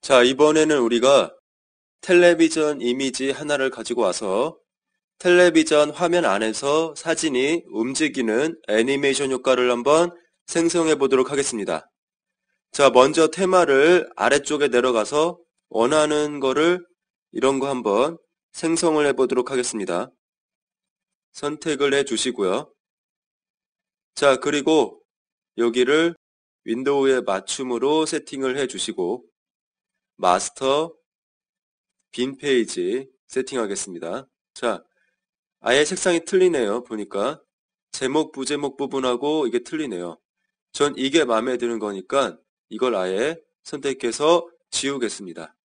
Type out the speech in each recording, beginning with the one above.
자, 이번에는 우리가 텔레비전 이미지 하나를 가지고 와서 텔레비전 화면 안에서 사진이 움직이는 애니메이션 효과를 한번 생성해 보도록 하겠습니다. 자, 먼저 테마를 아래쪽에 내려가서 원하는 거를 이런 거 한번 생성을 해 보도록 하겠습니다. 선택을 해 주시고요. 자, 그리고 여기를 윈도우의 맞춤으로 세팅을 해 주시고 마스터 빈 페이지 세팅하겠습니다. 자, 아예 색상이 틀리네요. 보니까 제목, 부제목 부분하고 이게 틀리네요. 전 이게 마음에 드는 거니까 이걸 아예 선택해서 지우겠습니다.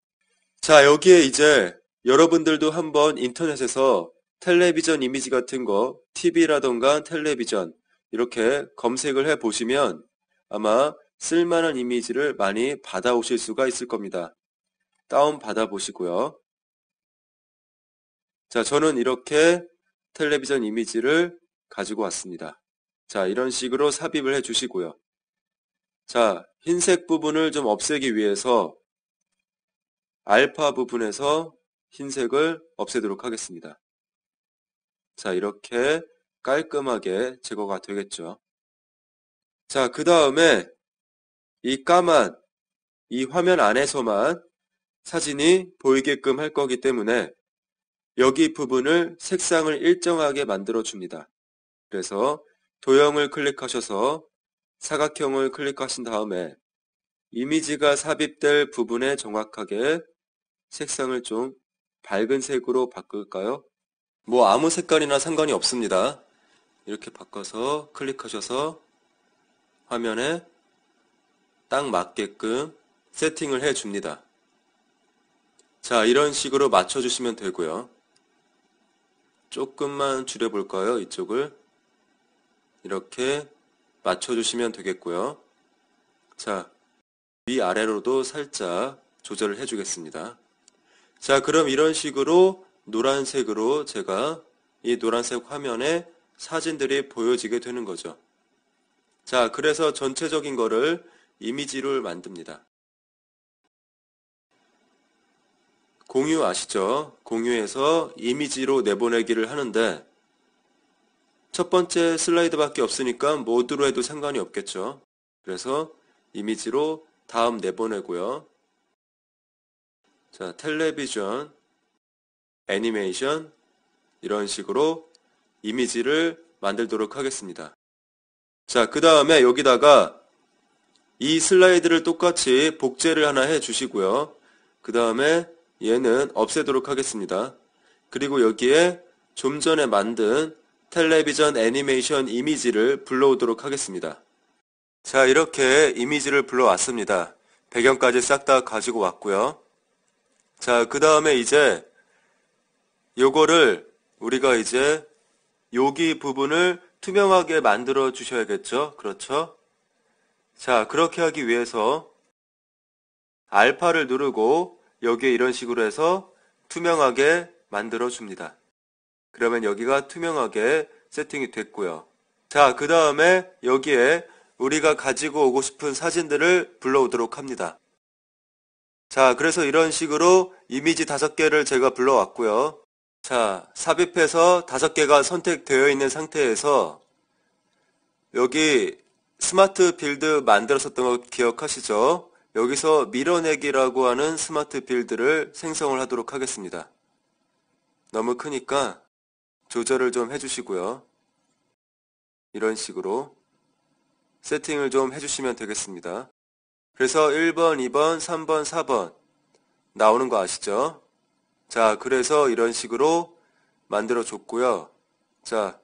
자, 여기에 이제 여러분들도 한번 인터넷에서 텔레비전 이미지 같은 거, TV라던가 텔레비전 이렇게 검색을 해 보시면 아마 쓸만한 이미지를 많이 받아오실 수가 있을 겁니다. 다운 받아 보시고요. 자, 저는 이렇게 텔레비전 이미지를 가지고 왔습니다. 자, 이런 식으로 삽입을 해 주시고요. 자, 흰색 부분을 좀 없애기 위해서 알파 부분에서 흰색을 없애도록 하겠습니다. 자, 이렇게 깔끔하게 제거가 되겠죠. 자, 그 다음에 이 까만 이 화면 안에서만 사진이 보이게끔 할 거기 때문에 여기 부분을 색상을 일정하게 만들어 줍니다. 그래서 도형을 클릭하셔서 사각형을 클릭하신 다음에 이미지가 삽입될 부분에 정확하게 색상을 좀 밝은 색으로 바꿀까요? 뭐 아무 색깔이나 상관이 없습니다. 이렇게 바꿔서 클릭하셔서 화면에 딱 맞게끔 세팅을 해 줍니다. 자, 이런 식으로 맞춰주시면 되고요. 조금만 줄여볼까요? 이쪽을 이렇게 맞춰주시면 되겠고요. 자, 위아래로도 살짝 조절을 해주겠습니다. 자, 그럼 이런 식으로 노란색으로 제가 이 노란색 화면에 사진들이 보여지게 되는 거죠. 자, 그래서 전체적인 거를 이미지로 만듭니다. 공유 아시죠? 공유해서 이미지로 내보내기를 하는데 첫 번째 슬라이드밖에 없으니까 모드로 해도 상관이 없겠죠. 그래서 이미지로 다음 내보내고요. 자, 텔레비전, 애니메이션 이런 식으로 이미지를 만들도록 하겠습니다. 자, 그 다음에 여기다가 이 슬라이드를 똑같이 복제를 하나 해 주시고요. 그 다음에 얘는 없애도록 하겠습니다. 그리고 여기에 좀 전에 만든 텔레비전 애니메이션 이미지를 불러오도록 하겠습니다. 자, 이렇게 이미지를 불러왔습니다. 배경까지 싹 다 가지고 왔고요. 자, 그 다음에 이제 요거를 우리가 이제 여기 부분을 투명하게 만들어 주셔야겠죠? 그렇죠? 자, 그렇게 하기 위해서 알파를 누르고 여기에 이런 식으로 해서 투명하게 만들어 줍니다. 그러면 여기가 투명하게 세팅이 됐고요. 자, 그 다음에 여기에 우리가 가지고 오고 싶은 사진들을 불러오도록 합니다. 자, 그래서 이런 식으로 이미지 5개를 제가 불러왔고요. 자, 삽입해서 5개가 선택되어 있는 상태에서 여기 스마트 빌드 만들었었던 거 기억하시죠? 여기서 밀어내기라고 하는 스마트 빌드를 생성을 하도록 하겠습니다. 너무 크니까 조절을 좀 해주시고요. 이런 식으로 세팅을 좀 해주시면 되겠습니다. 그래서 1번, 2번, 3번, 4번 나오는 거 아시죠? 자, 그래서 이런 식으로 만들어 줬고요. 자,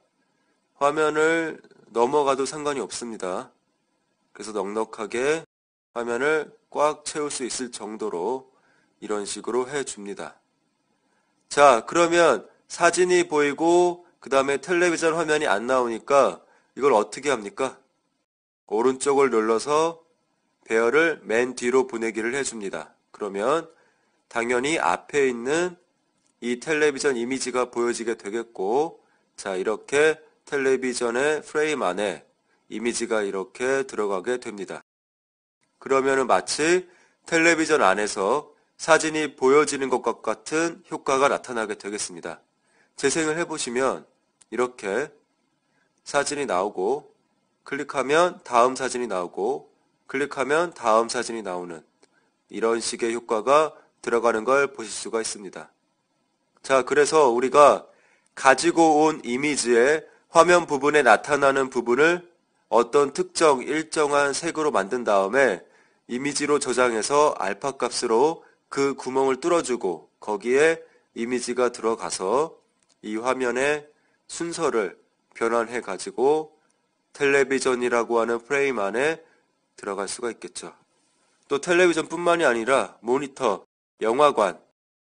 화면을 넘어가도 상관이 없습니다. 그래서 넉넉하게 화면을 꽉 채울 수 있을 정도로 이런 식으로 해줍니다. 자, 그러면 사진이 보이고 그 다음에 텔레비전 화면이 안 나오니까 이걸 어떻게 합니까? 오른쪽을 눌러서 배열을 맨 뒤로 보내기를 해줍니다. 그러면 당연히 앞에 있는 이 텔레비전 이미지가 보여지게 되겠고, 자, 이렇게 텔레비전의 프레임 안에 이미지가 이렇게 들어가게 됩니다. 그러면은 마치 텔레비전 안에서 사진이 보여지는 것과 같은 효과가 나타나게 되겠습니다. 재생을 해보시면 이렇게 사진이 나오고 클릭하면 다음 사진이 나오고 클릭하면 다음 사진이 나오는 이런 식의 효과가 들어가는 걸 보실 수가 있습니다. 자, 그래서 우리가 가지고 온 이미지의 화면 부분에 나타나는 부분을 어떤 특정 일정한 색으로 만든 다음에 이미지로 저장해서 알파 값으로 그 구멍을 뚫어주고 거기에 이미지가 들어가서 이 화면의 순서를 변환해 가지고 텔레비전이라고 하는 프레임 안에 들어갈 수가 있겠죠. 또 텔레비전뿐만이 아니라 모니터, 영화관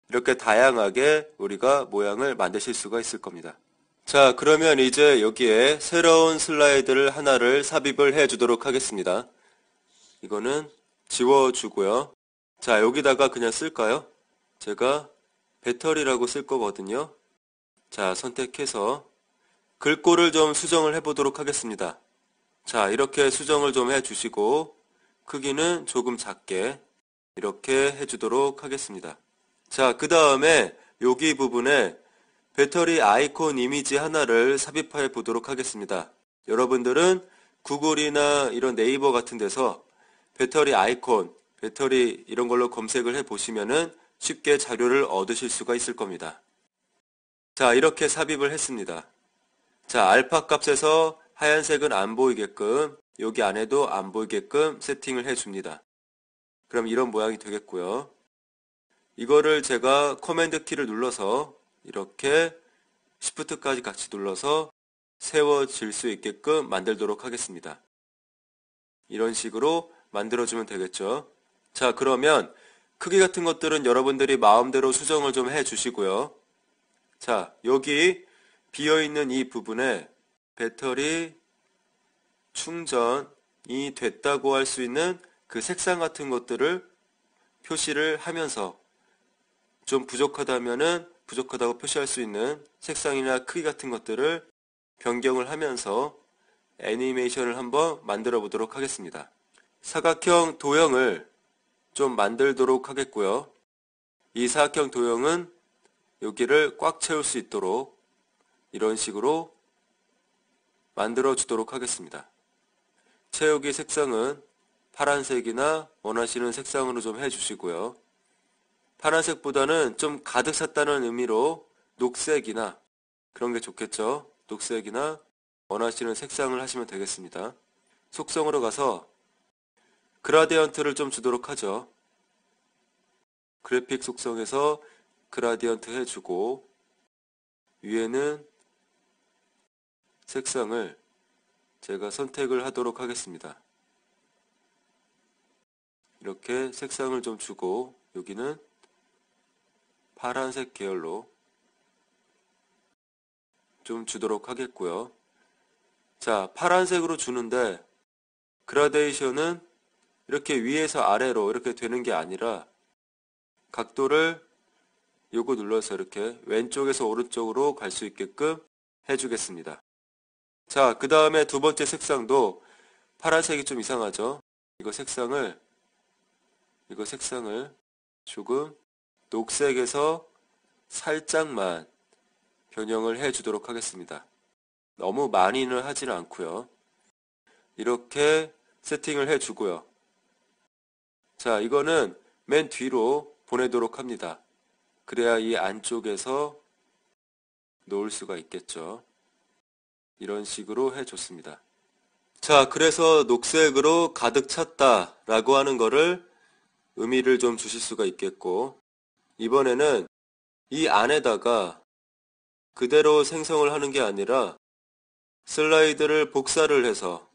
이렇게 다양하게 우리가 모양을 만드실 수가 있을 겁니다. 자, 그러면 이제 여기에 새로운 슬라이드를 하나를 삽입을 해 주도록 하겠습니다. 이거는 지워주고요. 자, 여기다가 그냥 쓸까요? 제가 배터리라고 쓸 거거든요. 자, 선택해서 글꼴을 좀 수정을 해 보도록 하겠습니다. 자, 이렇게 수정을 좀 해 주시고 크기는 조금 작게 이렇게 해 주도록 하겠습니다. 자, 그 다음에 여기 부분에 배터리 아이콘 이미지 하나를 삽입해 보도록 하겠습니다. 여러분들은 구글이나 이런 네이버 같은 데서 배터리 아이콘, 배터리 이런 걸로 검색을 해 보시면은 쉽게 자료를 얻으실 수가 있을 겁니다. 자, 이렇게 삽입을 했습니다. 자, 알파 값에서 하얀색은 안 보이게끔 여기 안에도 안 보이게끔 세팅을 해줍니다. 그럼 이런 모양이 되겠고요. 이거를 제가 커맨드 키를 눌러서 이렇게 Shift까지 같이 눌러서 세워질 수 있게끔 만들도록 하겠습니다. 이런 식으로 만들어주면 되겠죠. 자, 그러면 크기 같은 것들은 여러분들이 마음대로 수정을 좀 해주시고요. 자, 여기 비어있는 이 부분에 배터리 충전이 됐다고 할 수 있는 그 색상 같은 것들을 표시를 하면서 좀 부족하다면은 부족하다고 표시할 수 있는 색상이나 크기 같은 것들을 변경을 하면서 애니메이션을 한번 만들어 보도록 하겠습니다. 사각형 도형을 좀 만들도록 하겠고요. 이 사각형 도형은 여기를 꽉 채울 수 있도록 이런 식으로 만들어 주도록 하겠습니다. 채우기 색상은 파란색이나 원하시는 색상으로 좀 해주시고요. 파란색보다는 좀 가득 찼다는 의미로 녹색이나 그런 게 좋겠죠. 녹색이나 원하시는 색상을 하시면 되겠습니다. 속성으로 가서 그라디언트를 좀 주도록 하죠. 그래픽 속성에서 그라디언트 해주고 위에는 색상을 제가 선택을 하도록 하겠습니다. 이렇게 색상을 좀 주고 여기는 파란색 계열로 좀 주도록 하겠고요. 자, 파란색으로 주는데 그라데이션은 이렇게 위에서 아래로 이렇게 되는 게 아니라 각도를 요거 눌러서 이렇게 왼쪽에서 오른쪽으로 갈 수 있게끔 해주겠습니다. 자, 그 다음에 두 번째 색상도 파란색이 좀 이상하죠? 이거 색상을 조금 녹색에서 살짝만 변형을 해 주도록 하겠습니다. 너무 많이는 하지는 않고요. 이렇게 세팅을 해 주고요. 자, 이거는 맨 뒤로 보내도록 합니다. 그래야 이 안쪽에서 놓을 수가 있겠죠. 이런 식으로 해줬습니다. 자, 그래서 녹색으로 가득 찼다 라고 하는 거를 의미를 좀 주실 수가 있겠고 이번에는 이 안에다가 그대로 생성을 하는 게 아니라 슬라이드를 복사를 해서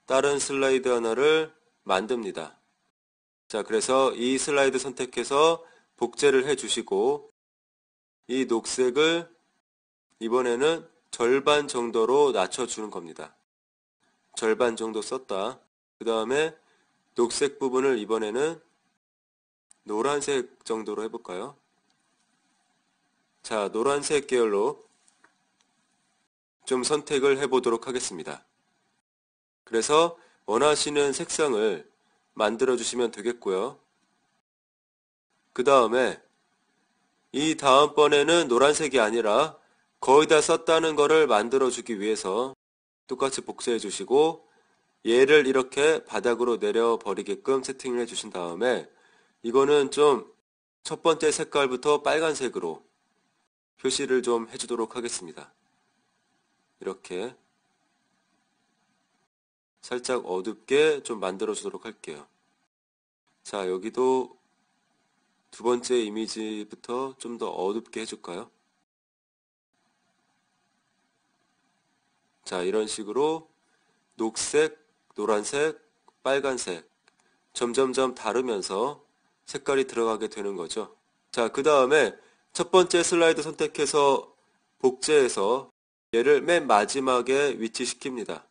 다른 슬라이드 하나를 만듭니다. 자, 그래서 이 슬라이드 선택해서 복제를 해주시고 이 녹색을 이번에는 절반 정도로 낮춰주는 겁니다. 절반 정도 썼다. 그 다음에 녹색 부분을 이번에는 노란색 정도로 해볼까요? 자, 노란색 계열로 좀 선택을 해보도록 하겠습니다. 그래서 원하시는 색상을 만들어 주시면 되겠고요. 그 다음에 이 다음번에는 노란색이 아니라 거의 다 썼다는 거를 만들어주기 위해서 똑같이 복사해 주시고 얘를 이렇게 바닥으로 내려버리게끔 세팅을 해주신 다음에 이거는 좀 첫 번째 색깔부터 빨간색으로 표시를 좀 해주도록 하겠습니다. 이렇게 살짝 어둡게 좀 만들어 주도록 할게요. 자, 여기도 두 번째 이미지부터 좀 더 어둡게 해줄까요? 자, 이런 식으로 녹색, 노란색, 빨간색 점점점 다르면서 색깔이 들어가게 되는 거죠. 자, 그 다음에 첫 번째 슬라이드 선택해서 복제해서 얘를 맨 마지막에 위치시킵니다.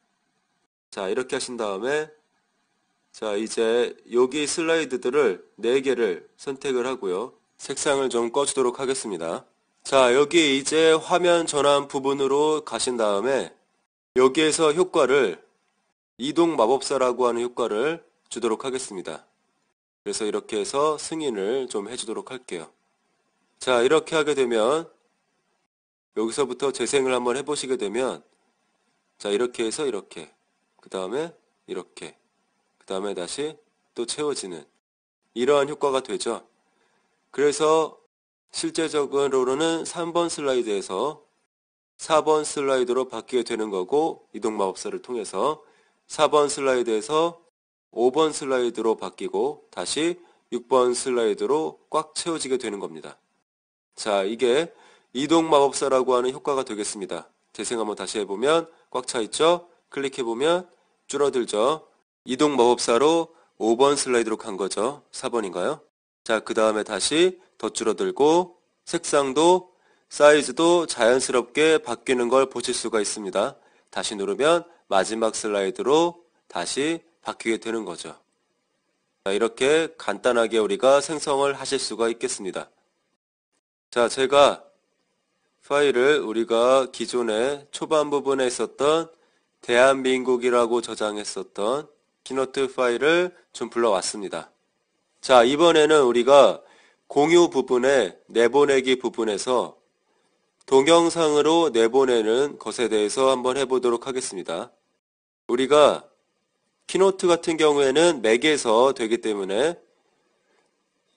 자, 이렇게 하신 다음에 자, 이제 여기 슬라이드들을 4개를 선택을 하고요. 색상을 좀 꺼주도록 하겠습니다. 자, 여기 이제 화면 전환 부분으로 가신 다음에 여기에서 효과를 이동 마법사라고 하는 효과를 주도록 하겠습니다. 그래서 이렇게 해서 승인을 좀 해주도록 할게요. 자, 이렇게 하게 되면 여기서부터 재생을 한번 해보시게 되면 자, 이렇게 해서 이렇게 그 다음에 이렇게 그 다음에 다시 또 채워지는 이러한 효과가 되죠. 그래서 실제적으로는 3번 슬라이드에서 4번 슬라이드로 바뀌게 되는 거고 이동 마법사를 통해서 4번 슬라이드에서 5번 슬라이드로 바뀌고 다시 6번 슬라이드로 꽉 채워지게 되는 겁니다. 자, 이게 이동 마법사라고 하는 효과가 되겠습니다. 재생 한번 다시 해보면 꽉 차 있죠? 클릭해보면 줄어들죠? 이동 마법사로 5번 슬라이드로 간 거죠. 4번인가요? 자, 그 다음에 다시 더 줄어들고 색상도 사이즈도 자연스럽게 바뀌는 걸 보실 수가 있습니다. 다시 누르면 마지막 슬라이드로 다시 바뀌게 되는 거죠. 자, 이렇게 간단하게 우리가 생성을 하실 수가 있겠습니다. 자, 제가 파일을 우리가 기존에 초반 부분에 있었던 대한민국이라고 저장했었던 키노트 파일을 좀 불러왔습니다. 자, 이번에는 우리가 공유 부분에 내보내기 부분에서 동영상으로 내보내는 것에 대해서 한번 해보도록 하겠습니다. 우리가 키노트 같은 경우에는 맥에서 되기 때문에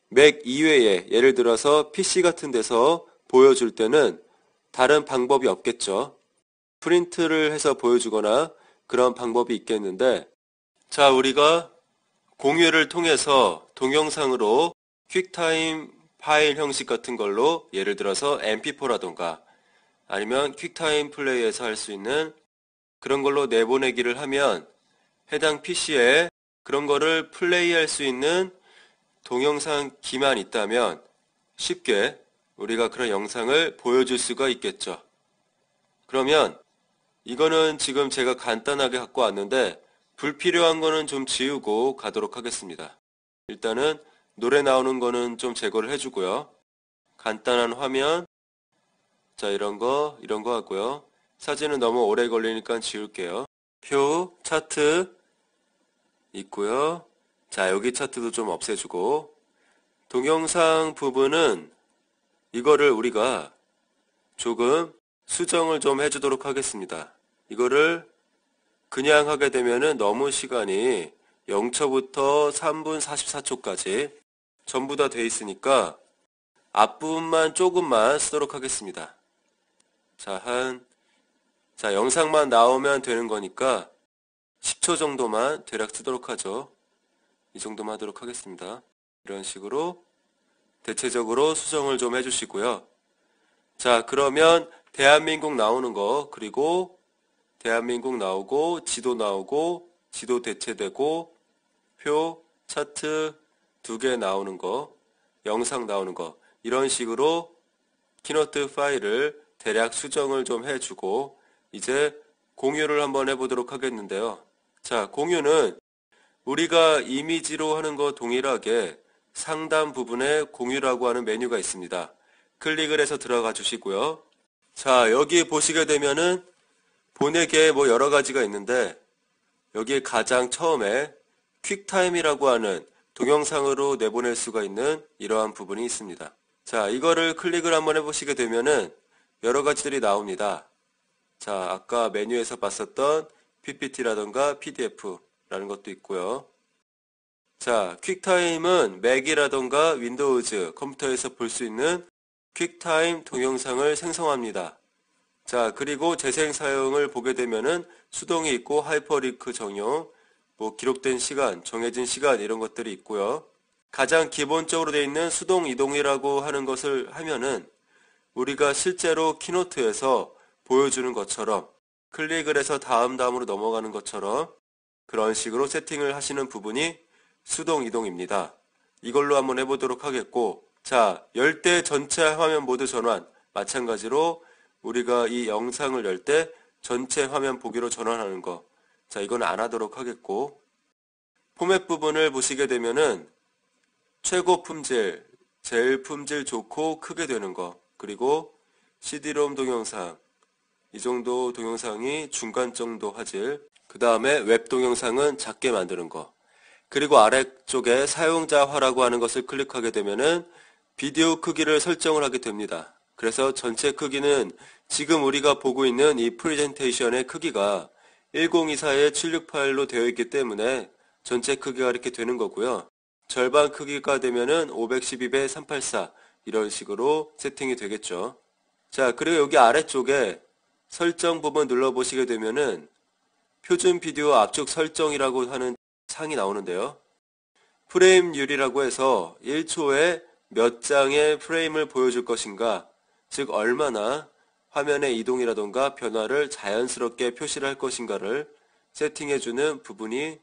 맥 이외에 예를 들어서 PC 같은 데서 보여줄 때는 다른 방법이 없겠죠. 프린트를 해서 보여주거나 그런 방법이 있겠는데 자, 우리가 공유를 통해서 동영상으로 퀵타임 파일 형식 같은 걸로 예를 들어서 mp4라던가 아니면 퀵타임 플레이에서 할 수 있는 그런 걸로 내보내기를 하면 해당 PC에 그런 거를 플레이할 수 있는 동영상기만 있다면 쉽게 우리가 그런 영상을 보여줄 수가 있겠죠. 그러면 이거는 지금 제가 간단하게 갖고 왔는데 불필요한 거는 좀 지우고 가도록 하겠습니다. 일단은 노래 나오는 거는 좀 제거를 해주고요. 간단한 화면, 자, 이런 거 하고요. 사진은 너무 오래 걸리니까 지울게요. 표, 차트 있고요. 자, 여기 차트도 좀 없애주고 동영상 부분은 이거를 우리가 조금 수정을 좀 해주도록 하겠습니다. 이거를 그냥 하게 되면은 너무 시간이 0초부터 3분 44초까지 전부 다 돼 있으니까 앞부분만 조금만 쓰도록 하겠습니다. 자, 영상만 나오면 되는 거니까 10초 정도만 대략 쓰도록 하죠. 이 정도만 하도록 하겠습니다. 이런 식으로 대체적으로 수정을 좀 해주시고요. 자, 그러면 대한민국 나오는 거, 그리고 대한민국 나오고 지도 나오고 지도 대체되고 표, 차트 2개 나오는 거, 영상 나오는 거 이런 식으로 키노트 파일을 대략 수정을 좀 해주고 이제 공유를 한번 해보도록 하겠는데요. 자, 공유는 우리가 이미지로 하는 거 동일하게 상단 부분에 공유라고 하는 메뉴가 있습니다. 클릭을 해서 들어가 주시고요. 자, 여기 보시게 되면은 보내기에 여러 가지가 있는데 여기에 가장 처음에 퀵타임이라고 하는 동영상으로 내보낼 수가 있는 이러한 부분이 있습니다. 자, 이거를 클릭을 한번 해보시게 되면은 여러 가지들이 나옵니다. 자, 아까 메뉴에서 봤었던 PPT라던가 PDF라는 것도 있고요. 자, 퀵타임은 맥이라던가 윈도우즈 컴퓨터에서 볼 수 있는 퀵타임 동영상을 생성합니다. 자, 그리고 재생 사용을 보게 되면은 수동이 있고 하이퍼링크 적용, 기록된 시간, 정해진 시간 이런 것들이 있고요. 가장 기본적으로 되어 있는 수동 이동이라고 하는 것을 하면은 우리가 실제로 키노트에서 보여주는 것처럼 클릭을 해서 다음으로 넘어가는 것처럼 그런 식으로 세팅을 하시는 부분이 수동 이동입니다. 이걸로 한번 해보도록 하겠고, 자, 열 때 전체 화면 모드 전환, 마찬가지로 우리가 이 영상을 열 때 전체 화면 보기로 전환하는 거, 자, 이건 안 하도록 하겠고, 포맷 부분을 보시게 되면은 최고 품질, 제일 품질 좋고 크게 되는 거, 그리고 CD-ROM 동영상, 이 정도 동영상이 중간 정도 화질, 그 다음에 웹 동영상은 작게 만드는 거, 그리고 아래쪽에 사용자화라고 하는 것을 클릭하게 되면은 비디오 크기를 설정을 하게 됩니다. 그래서 전체 크기는 지금 우리가 보고 있는 이 프레젠테이션의 크기가 1024의 768로 되어 있기 때문에 전체 크기가 이렇게 되는 거고요. 절반 크기가 되면은 512배 384 이런 식으로 세팅이 되겠죠. 자, 그리고 여기 아래쪽에 설정 부분 눌러보시게 되면은 표준 비디오 압축 설정이라고 하는 상이 나오는데요. 프레임률이라고 해서 1초에 몇 장의 프레임을 보여줄 것인가, 즉 얼마나 화면의 이동이라던가 변화를 자연스럽게 표시를 할 것인가를 세팅해주는 부분이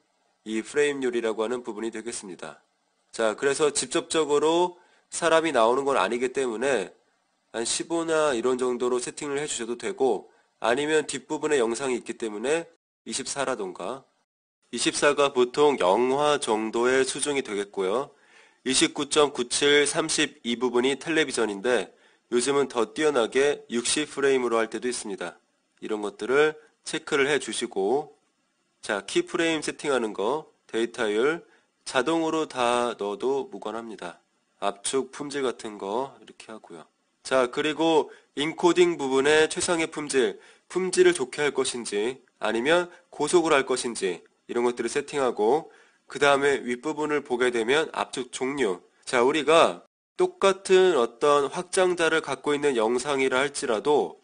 이 프레임률이라고 하는 부분이 되겠습니다. 자, 그래서 직접적으로 사람이 나오는 건 아니기 때문에 한 15나 이런 정도로 세팅을 해주셔도 되고, 아니면 뒷부분에 영상이 있기 때문에 24라던가 24가 보통 영화 정도의 수준이 되겠고요. 29.97, 30 이 부분이 텔레비전인데 요즘은 더 뛰어나게 60프레임으로 할 때도 있습니다. 이런 것들을 체크를 해 주시고, 자, 키프레임 세팅하는 거, 데이터율 자동으로 다 넣어도 무관합니다. 압축 품질 같은 거 이렇게 하고요. 자, 그리고 인코딩 부분의 최상의 품질을 좋게 할 것인지 아니면 고속으로 할 것인지 이런 것들을 세팅하고, 그 다음에 윗부분을 보게 되면 압축 종류. 자, 우리가 똑같은 어떤 확장자를 갖고 있는 영상이라 할지라도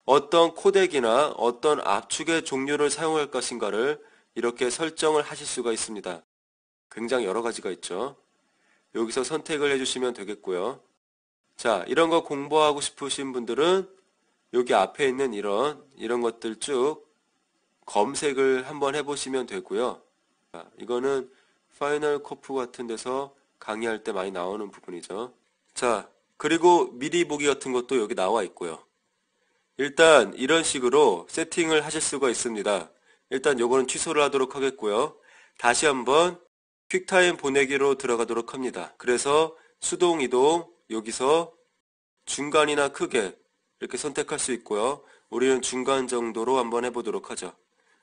어떤 코덱이나 어떤 압축의 종류를 사용할 것인가를 이렇게 설정을 하실 수가 있습니다. 굉장히 여러 가지가 있죠. 여기서 선택을 해주시면 되겠고요. 자, 이런 거 공부하고 싶으신 분들은 여기 앞에 있는 이런 것들 쭉 검색을 한번 해보시면 되고요. 자, 이거는 파이널 코프 같은 데서 강의할 때 많이 나오는 부분이죠. 자, 그리고 미리 보기 같은 것도 여기 나와 있고요. 일단 이런 식으로 세팅을 하실 수가 있습니다. 일단 요거는 취소를 하도록 하겠고요. 다시 한번 퀵타임 보내기로 들어가도록 합니다. 그래서 수동 이동, 여기서 중간이나 크게 이렇게 선택할 수 있고요. 우리는 중간 정도로 한번 해보도록 하죠.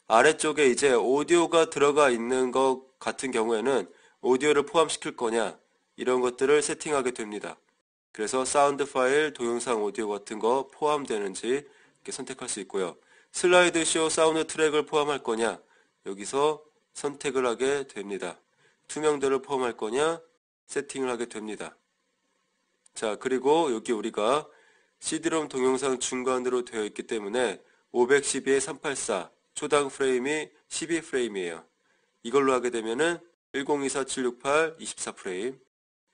아래쪽에 이제 오디오가 들어가 있는 것 같은 경우에는 오디오를 포함시킬 거냐 이런 것들을 세팅하게 됩니다. 그래서 사운드 파일, 동영상 오디오 같은 거 포함되는지 이렇게 선택할 수 있고요. 슬라이드 쇼 사운드 트랙을 포함할 거냐 여기서 선택을 하게 됩니다. 투명도를 포함할 거냐 세팅을 하게 됩니다. 자, 그리고 여기 우리가 CD-ROM 동영상 중간으로 되어 있기 때문에 512에 384 초당 프레임이 12프레임이에요. 이걸로 하게 되면은 1024-768 24프레임,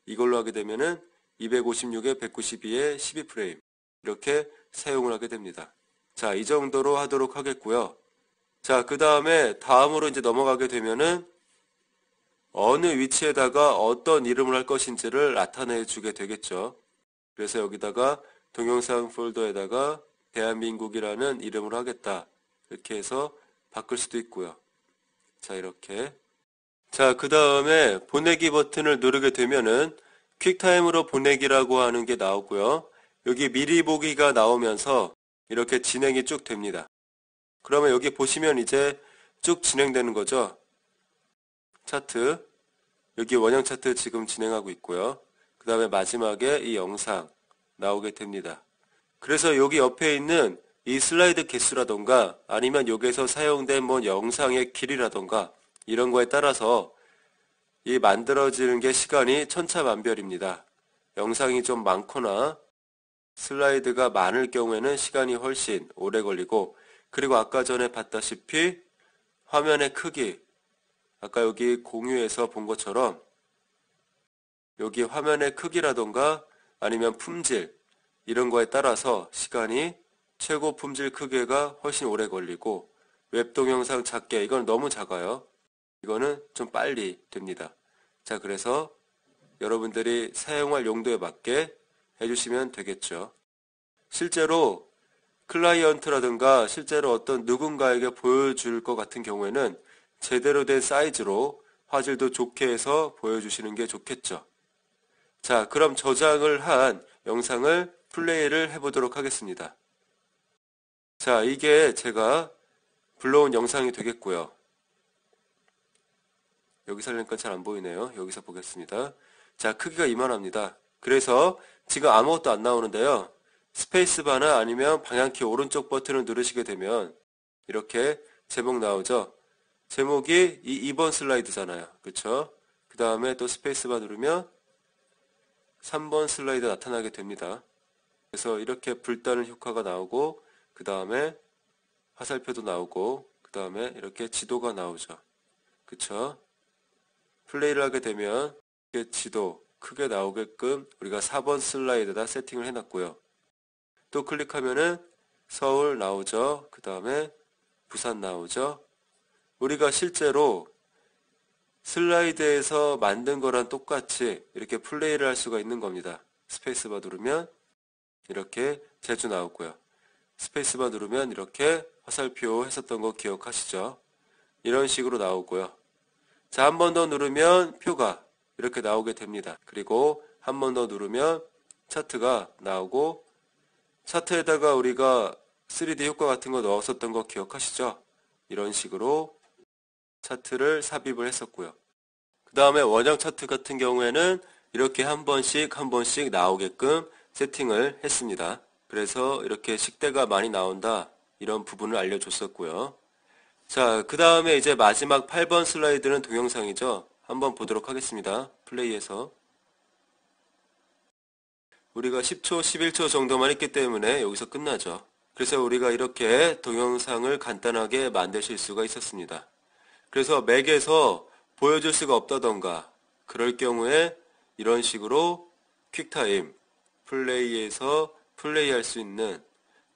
이걸로 하게 되면은 256에 192에 12프레임 이렇게 사용을 하게 됩니다. 자, 이 정도로 하도록 하겠고요. 자, 그 다음에 다음으로 이제 넘어가게 되면은 어느 위치에다가 어떤 이름을 할 것인지를 나타내 주게 되겠죠. 그래서 여기다가 동영상 폴더에다가 대한민국이라는 이름을 하겠다. 이렇게 해서 바꿀 수도 있고요. 자, 이렇게. 자, 그 다음에 보내기 버튼을 누르게 되면은 퀵타임으로 보내기라고 하는 게 나오고요. 여기 미리 보기가 나오면서 이렇게 진행이 쭉 됩니다. 그러면 여기 보시면 이제 쭉 진행되는 거죠. 차트. 여기 원형 차트 지금 진행하고 있고요. 그 다음에 마지막에 이 영상 나오게 됩니다. 그래서 여기 옆에 있는 이 슬라이드 개수라던가 아니면 여기에서 사용된 뭐 영상의 길이라던가 이런 거에 따라서 이 만들어지는 게 시간이 천차만별입니다. 영상이 좀 많거나 슬라이드가 많을 경우에는 시간이 훨씬 오래 걸리고, 그리고 아까 전에 봤다시피 화면의 크기, 아까 여기 공유에서 본 것처럼 여기 화면의 크기라던가 아니면 품질 이런 거에 따라서 시간이 최고 품질 크기가 훨씬 오래 걸리고, 웹 동영상 작게, 이건 너무 작아요. 이거는 좀 빨리 됩니다. 자, 그래서 여러분들이 사용할 용도에 맞게 해주시면 되겠죠. 실제로 클라이언트라든가 실제로 어떤 누군가에게 보여줄 것 같은 경우에는 제대로 된 사이즈로 화질도 좋게 해서 보여주시는 게 좋겠죠. 자, 그럼 저장을 한 영상을 플레이를 해보도록 하겠습니다. 자, 이게 제가 불러온 영상이 되겠고요. 여기서 하려니까 잘 안 보이네요. 여기서 보겠습니다. 자, 크기가 이만합니다. 그래서 지금 아무것도 안 나오는데요. 스페이스바나 아니면 방향키 오른쪽 버튼을 누르시게 되면 이렇게 제목 나오죠. 제목이 2번 슬라이드잖아요. 그쵸? 그 다음에 또 스페이스바 누르면 3번 슬라이드 나타나게 됩니다. 그래서 이렇게 불따는 효과가 나오고, 그 다음에 화살표도 나오고, 그 다음에 이렇게 지도가 나오죠. 그쵸? 플레이를 하게 되면 이렇게 지도 크게 나오게끔 우리가 4번 슬라이드에다 세팅을 해놨고요. 또 클릭하면은 서울 나오죠. 그 다음에 부산 나오죠. 우리가 실제로 슬라이드에서 만든 거랑 똑같이 이렇게 플레이를 할 수가 있는 겁니다. 스페이스바 누르면 이렇게 제주 나오고요. 스페이스바 누르면 이렇게 화살표 했었던 거 기억하시죠? 이런 식으로 나오고요. 자, 한 번 더 누르면 표가 이렇게 나오게 됩니다. 그리고 한 번 더 누르면 차트가 나오고, 차트에다가 우리가 3D 효과 같은 거 넣었었던 거 기억하시죠? 이런 식으로 차트를 삽입을 했었고요. 그 다음에 원형 차트 같은 경우에는 이렇게 한 번씩 나오게끔 세팅을 했습니다. 그래서 이렇게 식대가 많이 나온다, 이런 부분을 알려줬었고요. 자, 그 다음에 이제 마지막 8번 슬라이드는 동영상이죠. 한번 보도록 하겠습니다. 플레이해서. 우리가 10초, 11초 정도만 했기 때문에 여기서 끝나죠. 그래서 우리가 이렇게 동영상을 간단하게 만드실 수가 있었습니다. 그래서 맥에서 보여줄 수가 없다던가 그럴 경우에 이런 식으로 퀵타임, 플레이에서 플레이할 수 있는,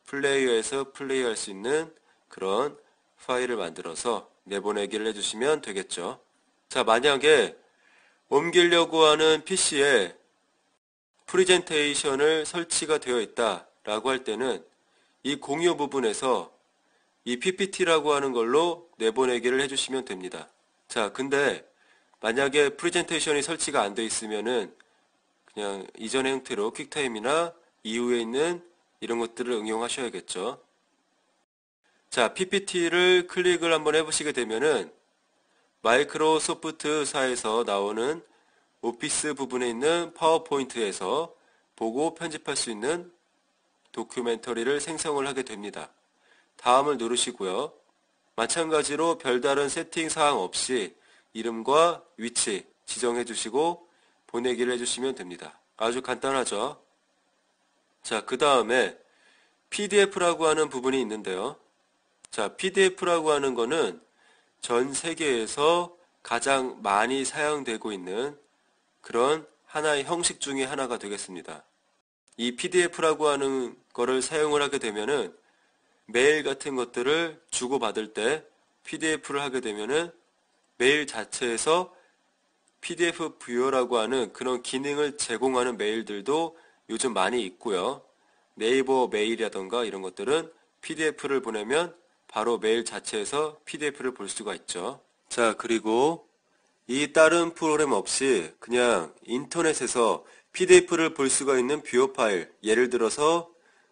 플레이어에서 플레이할 수 있는 그런 파일을 만들어서 내보내기를 해주시면 되겠죠. 자, 만약에 옮기려고 하는 PC에 프레젠테이션을 설치가 되어 있다 라고 할 때는 이 공유 부분에서 이 PPT라고 하는 걸로 내보내기를 해주시면 됩니다. 자, 근데 만약에 프레젠테이션이 설치가 안 되어 있으면은 그냥 이전의 형태로 퀵타임이나 이후에 있는 이런 것들을 응용하셔야겠죠. 자, PPT를 클릭을 한번 해보시게 되면은 마이크로소프트사에서 나오는 오피스 부분에 있는 파워포인트에서 보고 편집할 수 있는 도큐멘터리를 생성을 하게 됩니다. 다음을 누르시고요. 마찬가지로 별다른 세팅 사항 없이 이름과 위치 지정해 주시고 보내기를 해주시면 됩니다. 아주 간단하죠. 자, 그 다음에 PDF라고 하는 부분이 있는데요. 자, PDF라고 하는 거는 전 세계에서 가장 많이 사용되고 있는 그런 하나의 형식 중에 하나가 되겠습니다. 이 PDF라고 하는 거를 사용을 하게 되면은 메일 같은 것들을 주고받을 때 PDF를 하게 되면은 메일 자체에서 PDF 뷰어라고 하는 그런 기능을 제공하는 메일들도 요즘 많이 있고요. 네이버 메일이라던가 이런 것들은 PDF를 보내면 바로 메일 자체에서 PDF를 볼 수가 있죠. 자, 그리고 이 다른 프로그램 없이 그냥 인터넷에서 PDF를 볼 수가 있는 뷰어 파일, 예를 들어서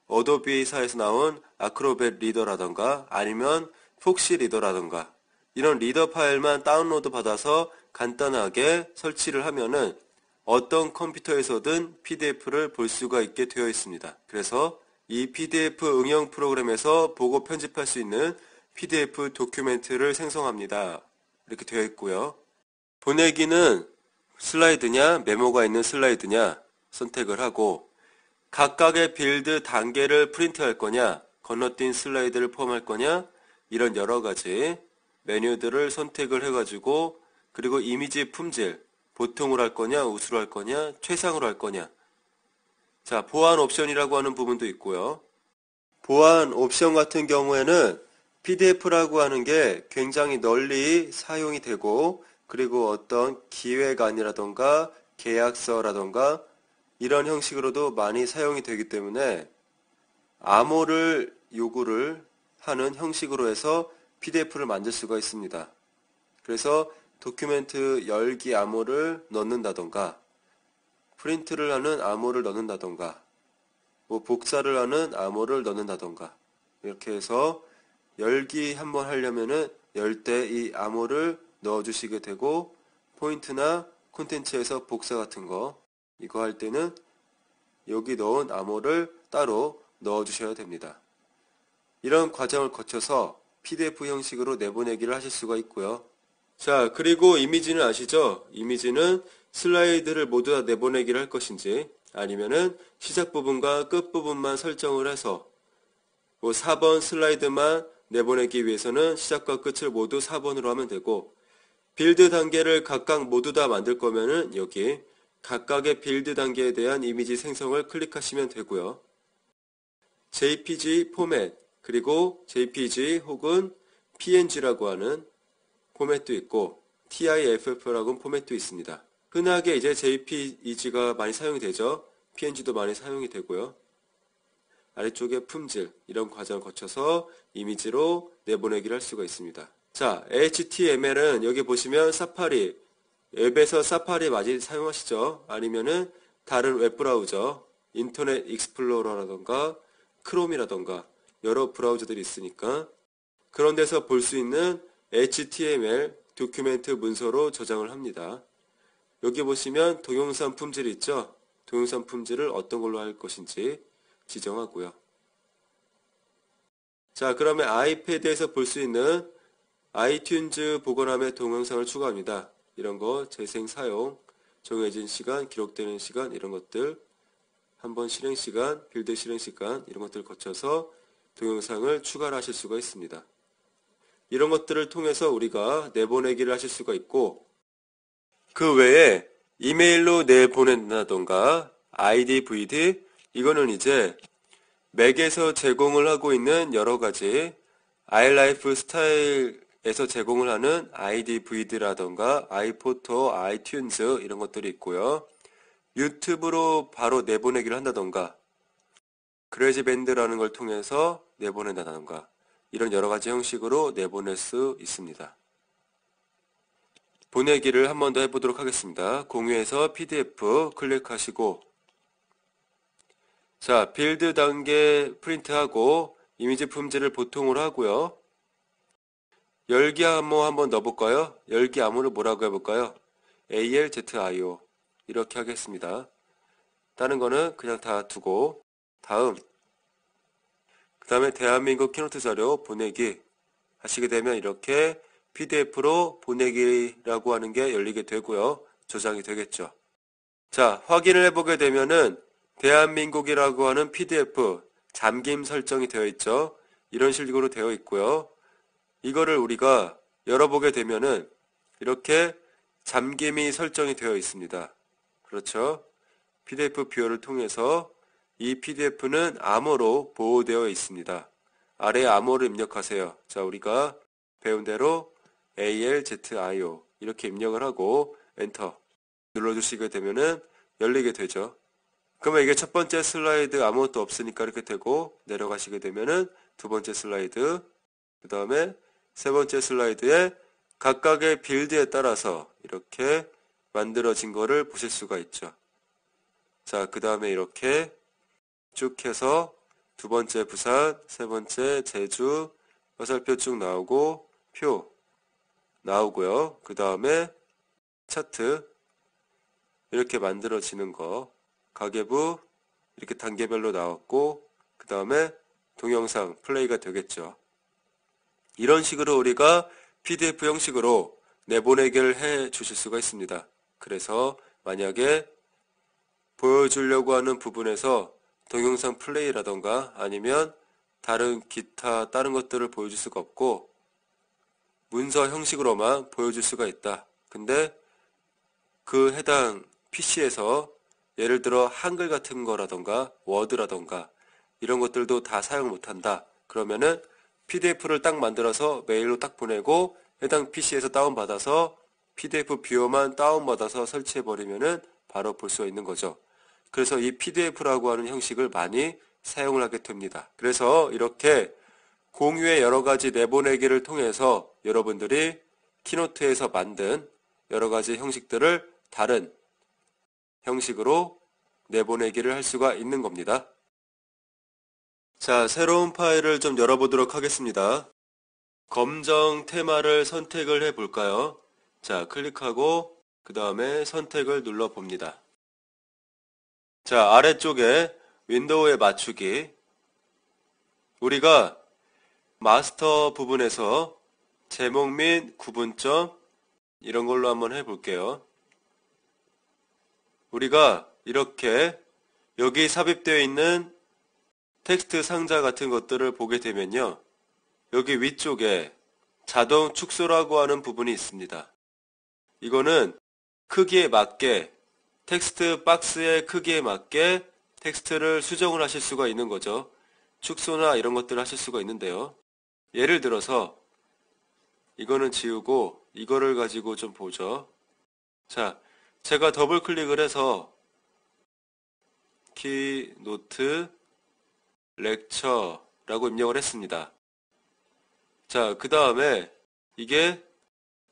어도비사에서 나온 아크로벳 리더라던가 아니면 폭시 리더라던가 이런 리더 파일만 다운로드 받아서 간단하게 설치를 하면은 어떤 컴퓨터에서든 PDF를 볼 수가 있게 되어 있습니다. 그래서 이 PDF 응용 프로그램에서 보고 편집할 수 있는 PDF 도큐멘트를 생성합니다. 이렇게 되어 있고요. 보내기는 슬라이드냐 메모가 있는 슬라이드냐 선택을 하고 각각의 빌드 단계를 프린트할 거냐 건너뛴 슬라이드를 포함할 거냐 이런 여러가지 메뉴들을 선택을 해가지고 그리고 이미지 품질 보통으로 할 거냐 우수로 할 거냐 최상으로 할 거냐 자 보안 옵션이라고 하는 부분도 있고요. 보안 옵션 같은 경우에는 PDF라고 하는 게 굉장히 널리 사용이 되고 그리고 어떤 기획안이라던가 계약서라던가 이런 형식으로도 많이 사용이 되기 때문에 암호를 요구를 하는 형식으로 해서 PDF를 만들 수가 있습니다. 그래서 도큐멘트 열기 암호를 넣는다던가 프린트를 하는 암호를 넣는다던가 뭐 복사를 하는 암호를 넣는다던가 이렇게 해서 열기 한번 하려면은 열 때 이 암호를 넣어주시게 되고 포인트나 콘텐츠에서 복사 같은 거 이거 할 때는 여기 넣은 암호를 따로 넣어주셔야 됩니다. 이런 과정을 거쳐서 PDF 형식으로 내보내기를 하실 수가 있고요. 자, 그리고 이미지는 아시죠? 이미지는 슬라이드를 모두 다 내보내기를 할 것인지 아니면은 시작 부분과 끝 부분만 설정을 해서 뭐 4번 슬라이드만 내보내기 위해서는 시작과 끝을 모두 4번으로 하면 되고 빌드 단계를 각각 모두 다 만들 거면은 여기 각각의 빌드 단계에 대한 이미지 생성을 클릭하시면 되고요. JPG 포맷 그리고 JPG 혹은 PNG라고 하는 포맷도 있고 TIFF라고 하는 포맷도 있습니다. 흔하게 이제 JPEG가 많이 사용이 되죠. PNG도 많이 사용이 되고요. 아래쪽에 품질 이런 과정을 거쳐서 이미지로 내보내기를 할 수가 있습니다. 자, HTML은 여기 보시면 사파리 웹에서 사파리 많이 사용하시죠? 아니면은 다른 웹브라우저 인터넷 익스플로러라던가 크롬이라던가 여러 브라우저들이 있으니까 그런 데서 볼 수 있는 HTML 도큐멘트 문서로 저장을 합니다. 여기 보시면 동영상 품질 있죠? 동영상 품질을 어떤 걸로 할 것인지 지정하고요. 자, 그러면 아이패드에서 볼 수 있는 아이튠즈 보관함에 동영상을 추가합니다. 이런 거 재생 사용, 정해진 시간, 기록되는 시간 이런 것들 한번 실행 시간, 빌드 실행 시간 이런 것들을 거쳐서 동영상을 추가를 하실 수가 있습니다. 이런 것들을 통해서 우리가 내보내기를 하실 수가 있고 그 외에 이메일로 내보낸다던가 IDVD 이거는 이제 맥에서 제공을 하고 있는 여러가지 iLife 스타일에서 제공을 하는 IDVD라던가 아이포토, 아이튠즈 이런 것들이 있고요. 유튜브로 바로 내보내기를 한다던가 그래지밴드라는 걸 통해서 내보낸다던가 이런 여러가지 형식으로 내보낼 수 있습니다. 보내기를 한 번 더 해보도록 하겠습니다. 공유해서 PDF 클릭하시고 자, 빌드 단계 프린트하고 이미지 품질을 보통으로 하고요. 열기 암호 한번 넣어볼까요? 열기 암호를 뭐라고 해볼까요? ALZIO 이렇게 하겠습니다. 다른 거는 그냥 다 두고 다음 그 다음에 대한민국 키노트 자료 보내기 하시게 되면 이렇게 PDF로 보내기라고 하는 게 열리게 되고요. 저장이 되겠죠. 자, 확인을 해보게 되면은 대한민국이라고 하는 PDF 잠김 설정이 되어 있죠. 이런 식으로 되어 있고요. 이거를 우리가 열어보게 되면은 이렇게 잠김이 설정이 되어 있습니다. 그렇죠? PDF 뷰어를 통해서 이 PDF는 암호로 보호되어 있습니다. 아래 암호를 입력하세요. 자, 우리가 배운 대로 ALZIO 이렇게 입력을 하고 엔터 눌러주시게 되면은 열리게 되죠. 그러면 이게 첫 번째 슬라이드 아무것도 없으니까 이렇게 되고 내려가시게 되면은 두 번째 슬라이드 그 다음에 세 번째 슬라이드에 각각의 빌드에 따라서 이렇게 만들어진 거를 보실 수가 있죠. 자, 그 다음에 이렇게 쭉 해서 두 번째 부산, 세 번째 제주, 화살표 쭉 나오고 표 나오고요. 그 다음에 차트 이렇게 만들어지는 거, 가계부 이렇게 단계별로 나왔고 그 다음에 동영상 플레이가 되겠죠. 이런 식으로 우리가 PDF 형식으로 내보내기를 해 주실 수가 있습니다. 그래서 만약에 보여주려고 하는 부분에서 동영상 플레이라던가 아니면 다른 기타 다른 것들을 보여줄 수가 없고 문서 형식으로만 보여줄 수가 있다. 근데 그 해당 PC에서 예를 들어 한글 같은 거라던가 워드라던가 이런 것들도 다 사용 못한다. 그러면은 PDF를 딱 만들어서 메일로 딱 보내고 해당 PC에서 다운받아서 PDF 뷰어만 다운받아서 설치해버리면은 바로 볼 수 있는 거죠. 그래서 이 PDF라고 하는 형식을 많이 사용을 하게 됩니다. 그래서 이렇게 공유의 여러 가지 내보내기를 통해서 여러분들이 키노트에서 만든 여러 가지 형식들을 다른 형식으로 내보내기를 할 수가 있는 겁니다. 자, 새로운 파일을 좀 열어보도록 하겠습니다. 검정 테마를 선택을 해 볼까요? 자, 클릭하고 그 다음에 선택을 눌러 봅니다. 자, 아래쪽에 윈도우에 맞추기. 우리가 마스터 부분에서 제목 및 구분점 이런 걸로 한번 해볼게요. 우리가 이렇게 여기 삽입되어 있는 텍스트 상자 같은 것들을 보게 되면요. 여기 위쪽에 자동 축소라고 하는 부분이 있습니다. 이거는 크기에 맞게 텍스트 박스의 크기에 맞게 텍스트를 수정을 하실 수가 있는 거죠. 축소나 이런 것들을 하실 수가 있는데요. 예를 들어서 이거는 지우고 이거를 가지고 좀 보죠. 자, 제가 더블 클릭을 해서 키노트 렉처라고 입력을 했습니다. 자, 그 다음에 이게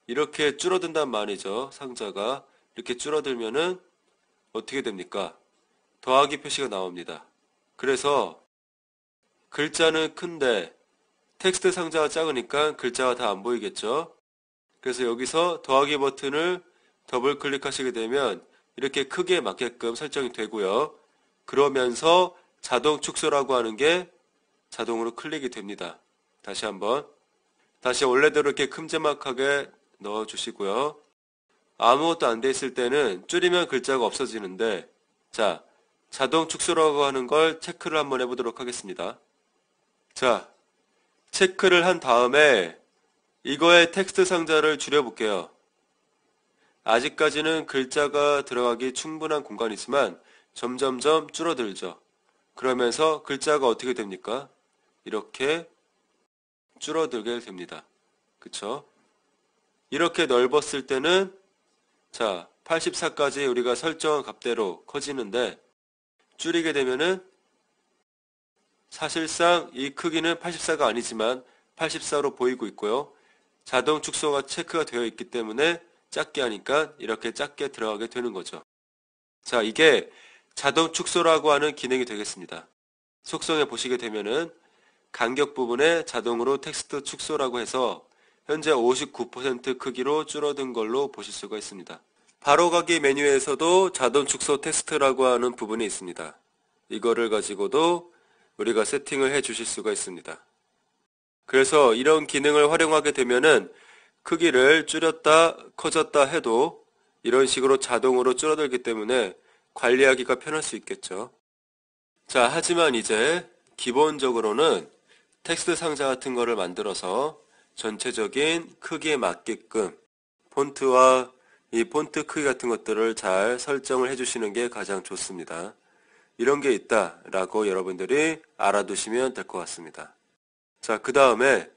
이렇게 줄어든단 말이죠. 상자가 이렇게 줄어들면은 어떻게 됩니까? 더하기 표시가 나옵니다. 그래서 글자는 큰데 텍스트 상자가 작으니까 글자가 다 안 보이겠죠. 그래서 여기서 더하기 버튼을 더블 클릭하시게 되면 이렇게 크기에 맞게끔 설정이 되고요. 그러면서 자동 축소라고 하는 게 자동으로 클릭이 됩니다. 다시 한번 다시 원래대로 이렇게 큼지막하게 넣어 주시고요. 아무것도 안 돼 있을 때는 줄이면 글자가 없어지는데 자, 자동 축소라고 하는 걸 체크를 한번 해보도록 하겠습니다. 자, 체크를 한 다음에 이거의 텍스트 상자를 줄여볼게요. 아직까지는 글자가 들어가기 충분한 공간이 있지만 점점점 줄어들죠. 그러면서 글자가 어떻게 됩니까? 이렇게 줄어들게 됩니다. 그쵸? 이렇게 넓었을 때는 자, 84까지 우리가 설정한 값대로 커지는데 줄이게 되면은 사실상 이 크기는 84가 아니지만 84로 보이고 있고요. 자동 축소가 체크가 되어 있기 때문에 작게 하니까 이렇게 작게 들어가게 되는 거죠. 자, 이게 자동 축소라고 하는 기능이 되겠습니다. 속성에 보시게 되면은 간격 부분에 자동으로 텍스트 축소라고 해서 현재 59% 크기로 줄어든 걸로 보실 수가 있습니다. 바로가기 메뉴에서도 자동 축소 텍스트라고 하는 부분이 있습니다. 이거를 가지고도 우리가 세팅을 해 주실 수가 있습니다. 그래서 이런 기능을 활용하게 되면은 크기를 줄였다 커졌다 해도 이런 식으로 자동으로 줄어들기 때문에 관리하기가 편할 수 있겠죠. 자, 하지만 이제 기본적으로는 텍스트 상자 같은 거를 만들어서 전체적인 크기에 맞게끔 폰트와 이 폰트 크기 같은 것들을 잘 설정을 해주시는 게 가장 좋습니다. 이런 게 있다라고 여러분들이 알아두시면 될 것 같습니다. 자, 그 다음에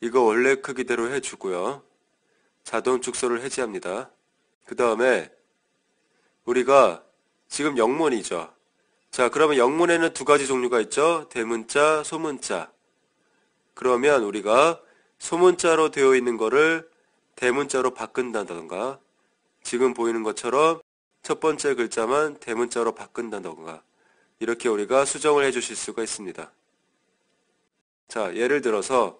이거 원래 크기대로 해주고요. 자동 축소를 해제합니다. 그 다음에 우리가 지금 영문이죠. 자, 그러면 영문에는 두 가지 종류가 있죠. 대문자, 소문자. 그러면 우리가 소문자로 되어 있는 거를 대문자로 바꾼다던가 지금 보이는 것처럼 첫 번째 글자만 대문자로 바꾼다던가 이렇게 우리가 수정을 해 주실 수가 있습니다. 자, 예를 들어서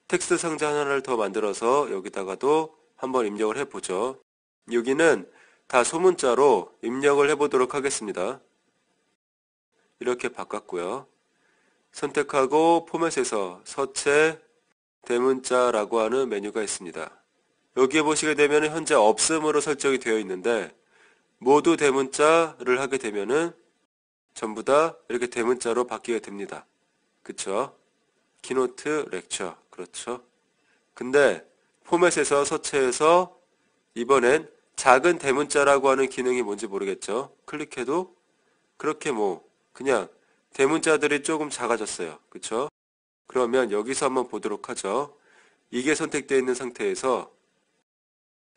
텍스트 상자 하나를 더 만들어서 여기다가도 한번 입력을 해보죠. 여기는 다 소문자로 입력을 해보도록 하겠습니다. 이렇게 바꿨고요. 선택하고 포맷에서 서체 대문자라고 하는 메뉴가 있습니다. 여기에 보시게 되면 현재 없음으로 설정이 되어 있는데 모두 대문자를 하게 되면은 전부 다 이렇게 대문자로 바뀌게 됩니다. 그쵸? 키노트 렉처. 그렇죠. 근데 포맷에서 서체에서 이번엔 작은 대문자라고 하는 기능이 뭔지 모르겠죠? 클릭해도 그렇게 그냥 대문자들이 조금 작아졌어요. 그쵸? 그러면 여기서 한번 보도록 하죠. 이게 선택되어 있는 상태에서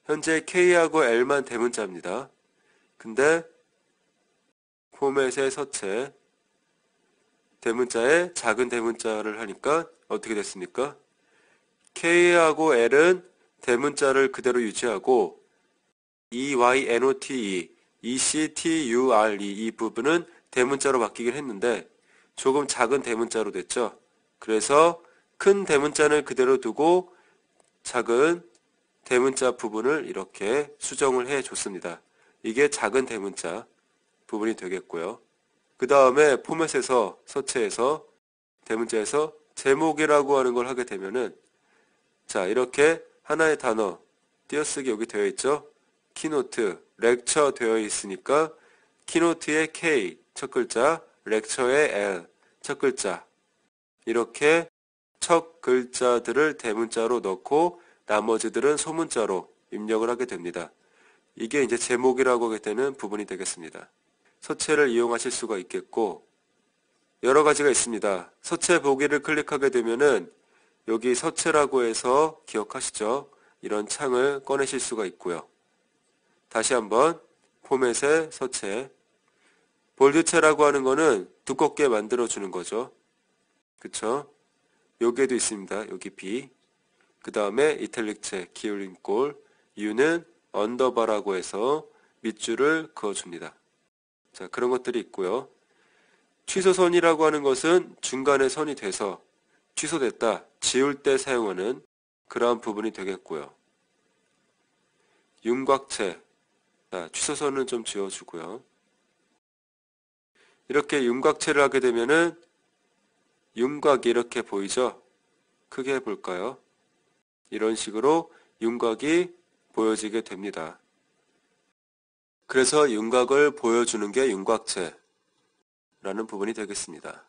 현재 K하고 L만 대문자입니다. 근데 포맷의 서체 대문자에 작은 대문자를 하니까 어떻게 됐습니까? K하고 L은 대문자를 그대로 유지하고 EYNOTE, ECTURE 이 부분은 대문자로 바뀌긴 했는데 조금 작은 대문자로 됐죠. 그래서 큰 대문자는 그대로 두고 작은 대문자 부분을 이렇게 수정을 해 줬습니다. 이게 작은 대문자 부분이 되겠고요. 그 다음에 포맷에서 서체에서 대문자에서 제목이라고 하는 걸 하게 되면은 자 이렇게 하나의 단어 띄어쓰기 여기 되어 있죠. 키노트 렉처 되어 있으니까 키노트의 K 첫 글자 렉처의 L 첫 글자 이렇게 첫 글자들을 대문자로 넣고 나머지들은 소문자로 입력을 하게 됩니다. 이게 이제 제목이라고 하게 되는 부분이 되겠습니다. 서체를 이용하실 수가 있겠고 여러 가지가 있습니다. 서체 보기를 클릭하게 되면은 여기 서체라고 해서 기억하시죠? 이런 창을 꺼내실 수가 있고요. 다시 한번 포맷의 서체 볼드체라고 하는 거는 두껍게 만들어 주는 거죠. 그쵸? 여기에도 있습니다. 여기 B 그 다음에 이탈릭체 기울인 꼴 U는 언더바라고 해서 밑줄을 그어줍니다. 자 그런 것들이 있고요. 취소선이라고 하는 것은 중간에 선이 돼서 취소됐다 지울 때 사용하는 그러한 부분이 되겠고요. 윤곽체 자 취소선은 좀 지워주고요. 이렇게 윤곽체를 하게 되면은 윤곽이 이렇게 보이죠? 크게 해볼까요? 이런 식으로 윤곽이 보여지게 됩니다. 그래서 윤곽을 보여주는 게 윤곽체라는 부분이 되겠습니다.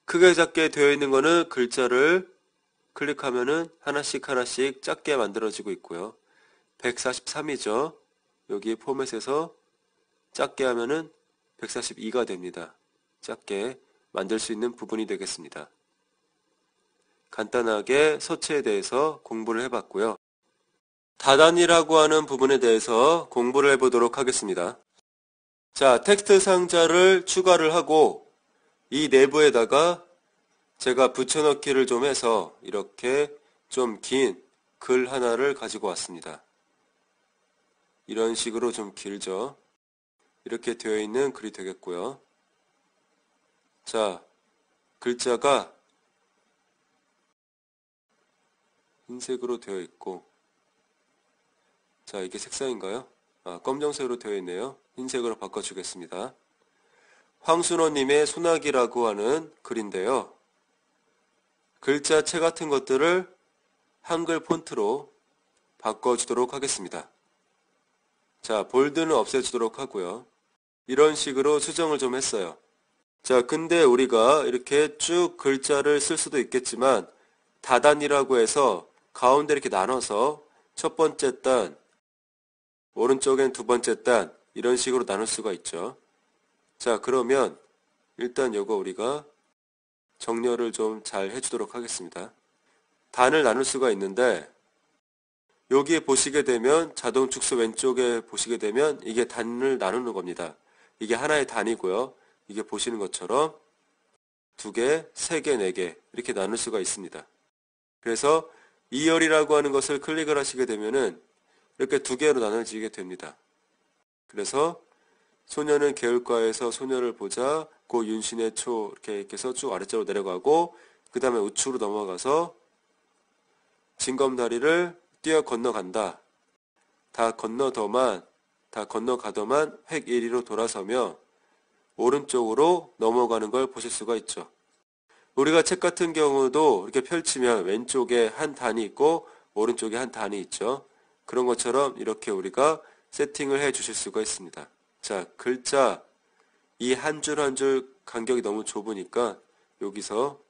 크게 작게 되어 있는 거는 글자를 클릭하면은 하나씩 하나씩 작게 만들어지고 있고요. 143이죠. 여기 포맷에서 작게 하면은 142가 됩니다. 작게 만들 수 있는 부분이 되겠습니다. 간단하게 서체에 대해서 공부를 해봤고요. 다단이라고 하는 부분에 대해서 공부를 해보도록 하겠습니다. 자, 텍스트 상자를 추가를 하고 이 내부에다가 제가 붙여넣기를 좀 해서 이렇게 좀 긴 글 하나를 가지고 왔습니다. 이런 식으로 좀 길죠. 이렇게 되어 있는 글이 되겠고요. 자, 글자가 흰색으로 되어 있고 자, 이게 색상인가요? 검정색으로 되어 있네요. 흰색으로 바꿔주겠습니다. 황순호님의 소나기라고 하는 글인데요. 글자체 같은 것들을 한글 폰트로 바꿔주도록 하겠습니다. 자, 볼드는 없애주도록 하고요. 이런 식으로 수정을 좀 했어요. 자, 근데 우리가 이렇게 쭉 글자를 쓸 수도 있겠지만 다단이라고 해서 가운데 이렇게 나눠서 첫 번째 단, 오른쪽엔 두 번째 단 이런 식으로 나눌 수가 있죠. 자, 그러면 일단 요거 우리가 정렬을 좀 잘 해주도록 하겠습니다. 단을 나눌 수가 있는데 여기에 보시게 되면 자동 축소 왼쪽에 보시게 되면 이게 단을 나누는 겁니다. 이게 하나의 단이고요. 이게 보시는 것처럼 두 개, 세 개, 네 개 이렇게 나눌 수가 있습니다. 그래서 2열이라고 하는 것을 클릭을 하시게 되면은 이렇게 두 개로 나눠지게 됩니다. 그래서 소녀는 개울가에서 소녀를 보자 고 윤신의 초 이렇게 해서 쭉 아래쪽으로 내려가고 그 다음에 우측으로 넘어가서 징검다리를 뛰어 건너간다. 다 건너가더만 획 1위로 돌아서며 오른쪽으로 넘어가는 걸 보실 수가 있죠. 우리가 책 같은 경우도 이렇게 펼치면 왼쪽에 한 단이 있고 오른쪽에 한 단이 있죠. 그런 것처럼 이렇게 우리가 세팅을 해 주실 수가 있습니다. 자, 글자 이 한 줄 한 줄 간격이 너무 좁으니까 여기서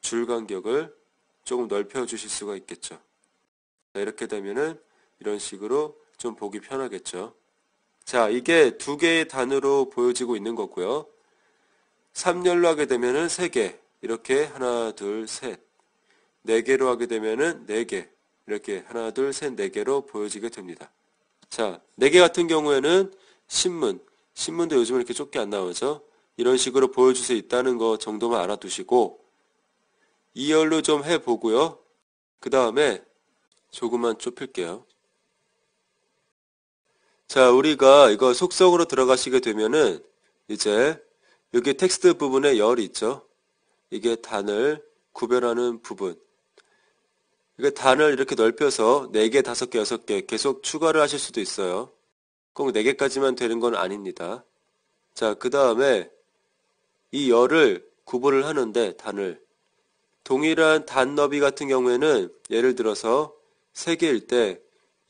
줄 간격을 조금 넓혀 주실 수가 있겠죠. 자, 이렇게 되면은 이런 식으로 좀 보기 편하겠죠. 자, 이게 두 개의 단으로 보여지고 있는 거고요. 3열로 하게 되면은 3개. 이렇게 하나, 둘, 셋. 4개로 하게 되면은 4개. 이렇게 하나, 둘, 셋, 4개로 보여지게 됩니다. 자, 4개 같은 경우에는 신문도 요즘 이렇게 좁게 안 나오죠. 이런 식으로 보여줄 수 있다는 거 정도만 알아두시고 2열로 좀 해보고요. 그 다음에 조금만 좁힐게요. 자, 우리가 이거 속성으로 들어가시게 되면은 이제 여기 텍스트 부분에 열이 있죠. 이게 단을 구별하는 부분. 이게 단을 이렇게 넓혀서 4개, 5개, 6개 계속 추가를 하실 수도 있어요. 꼭 4개까지만 되는 건 아닙니다. 자, 그 다음에 이 열을 구분을 하는데 단을 동일한 단 너비 같은 경우에는 예를 들어서 3개일 때